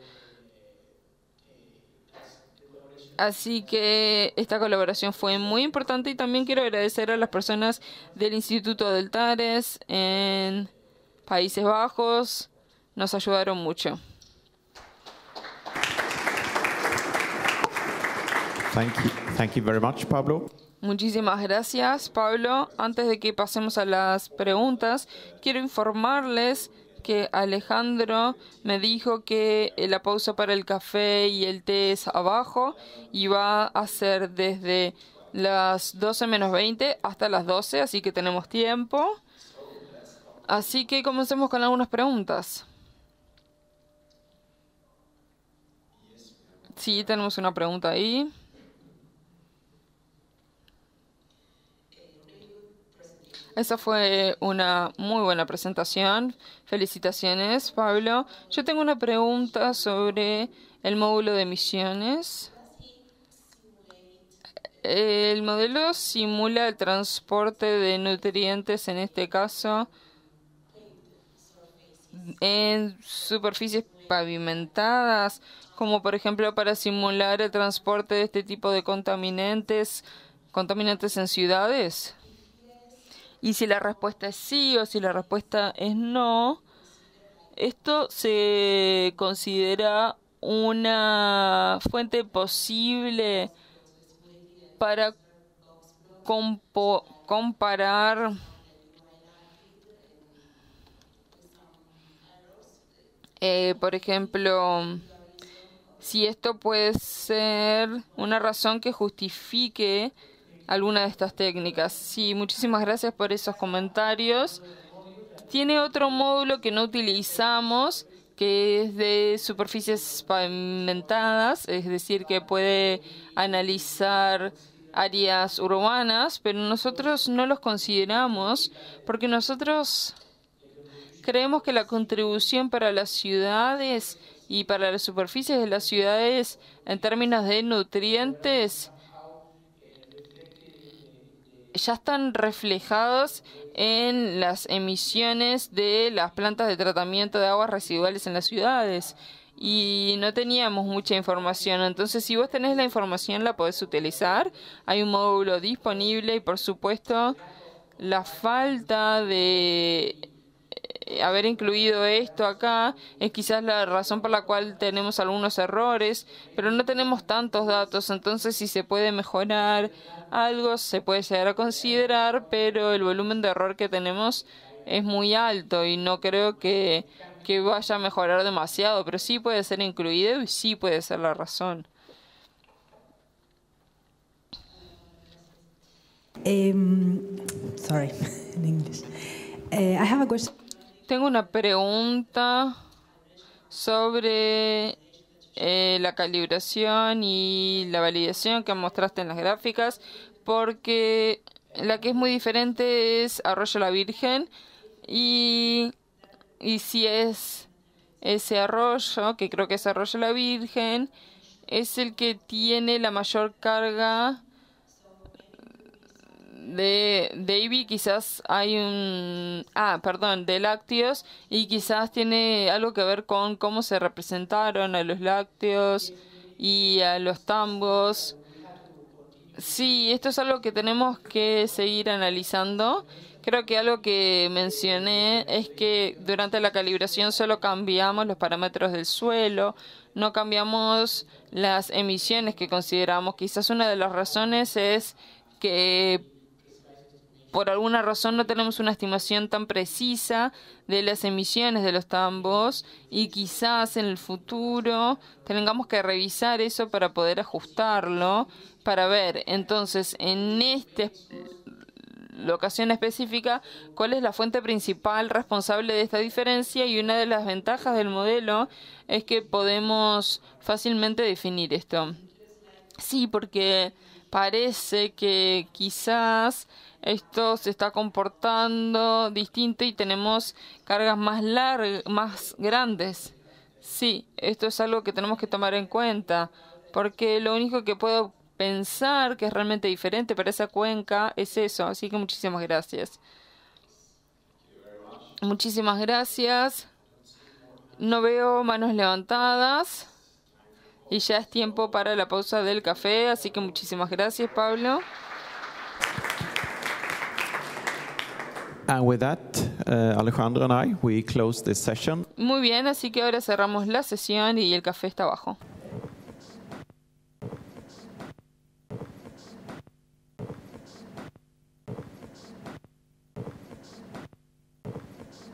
Así que esta colaboración fue muy importante, y también quiero agradecer a las personas del Instituto del Tares en Países Bajos. Nos ayudaron mucho. Thank you very much, Pablo. Muchísimas gracias, Pablo. Antes de que pasemos a las preguntas, quiero informarles que Alejandro me dijo que la pausa para el café y el té es abajo y va a ser desde las 12 menos 20 hasta las 12, así que tenemos tiempo. Así que comencemos con algunas preguntas. Sí, tenemos una pregunta ahí. Esa fue una muy buena presentación. Felicitaciones, Pablo. Yo tengo una pregunta sobre el módulo de emisiones. El modelo simula el transporte de nutrientes, en este caso, en superficies pavimentadas, como por ejemplo para simular el transporte de este tipo de contaminantes en ciudades. Y si la respuesta es sí o si la respuesta es no, esto se considera una fuente posible para comparar por ejemplo, si esto puede ser una razón que justifique alguna de estas técnicas. Sí, muchísimas gracias por esos comentarios. Tiene otro módulo que no utilizamos, que es de superficies pavimentadas, es decir, que puede analizar áreas urbanas, pero nosotros no los consideramos porque nosotros creemos que la contribución para las ciudades Y para las superficies de las ciudades, en términos de nutrientes, ya están reflejados en las emisiones de las plantas de tratamiento de aguas residuales en las ciudades. Y no teníamos mucha información. Entonces, si vos tenés la información, la podés utilizar. Hay un módulo disponible y, por supuesto, la falta de haber incluido esto acá es quizás la razón por la cual tenemos algunos errores, pero no tenemos tantos datos. Entonces, si se puede mejorar algo, se puede llegar a considerar, pero el volumen de error que tenemos es muy alto y no creo que vaya a mejorar demasiado, pero sí puede ser incluido y sí puede ser la razón. Sorry, in English. I have a question. Tengo una pregunta sobre la calibración y la validación que mostraste en las gráficas, porque la que es muy diferente es Arroyo La Virgen y si es ese arroyo, que creo que es Arroyo La Virgen, es el que tiene la mayor carga de Davy, quizás hay de lácteos, y quizás tiene algo que ver con cómo se representaron a los lácteos y a los tambos. Sí, esto es algo que tenemos que seguir analizando. Creo que algo que mencioné es que durante la calibración solo cambiamos los parámetros del suelo, no cambiamos las emisiones que consideramos. Quizás una de las razones es que por alguna razón no tenemos una estimación tan precisa de las emisiones de los tambos y quizás en el futuro tengamos que revisar eso para poder ajustarlo, para ver entonces en esta locación específica cuál es la fuente principal responsable de esta diferencia, y una de las ventajas del modelo es que podemos fácilmente definir esto. Sí, porque parece que quizás esto se está comportando distinto y tenemos cargas más grandes. Sí, esto es algo que tenemos que tomar en cuenta, porque lo único que puedo pensar que es realmente diferente para esa cuenca es eso. Así que muchísimas gracias. Muchísimas gracias. No veo manos levantadas y ya es tiempo para la pausa del café, así que muchísimas gracias, Pablo. And with that, Alejandro and I, we close this session. Muy bien, así que ahora cerramos la sesión y el café está abajo.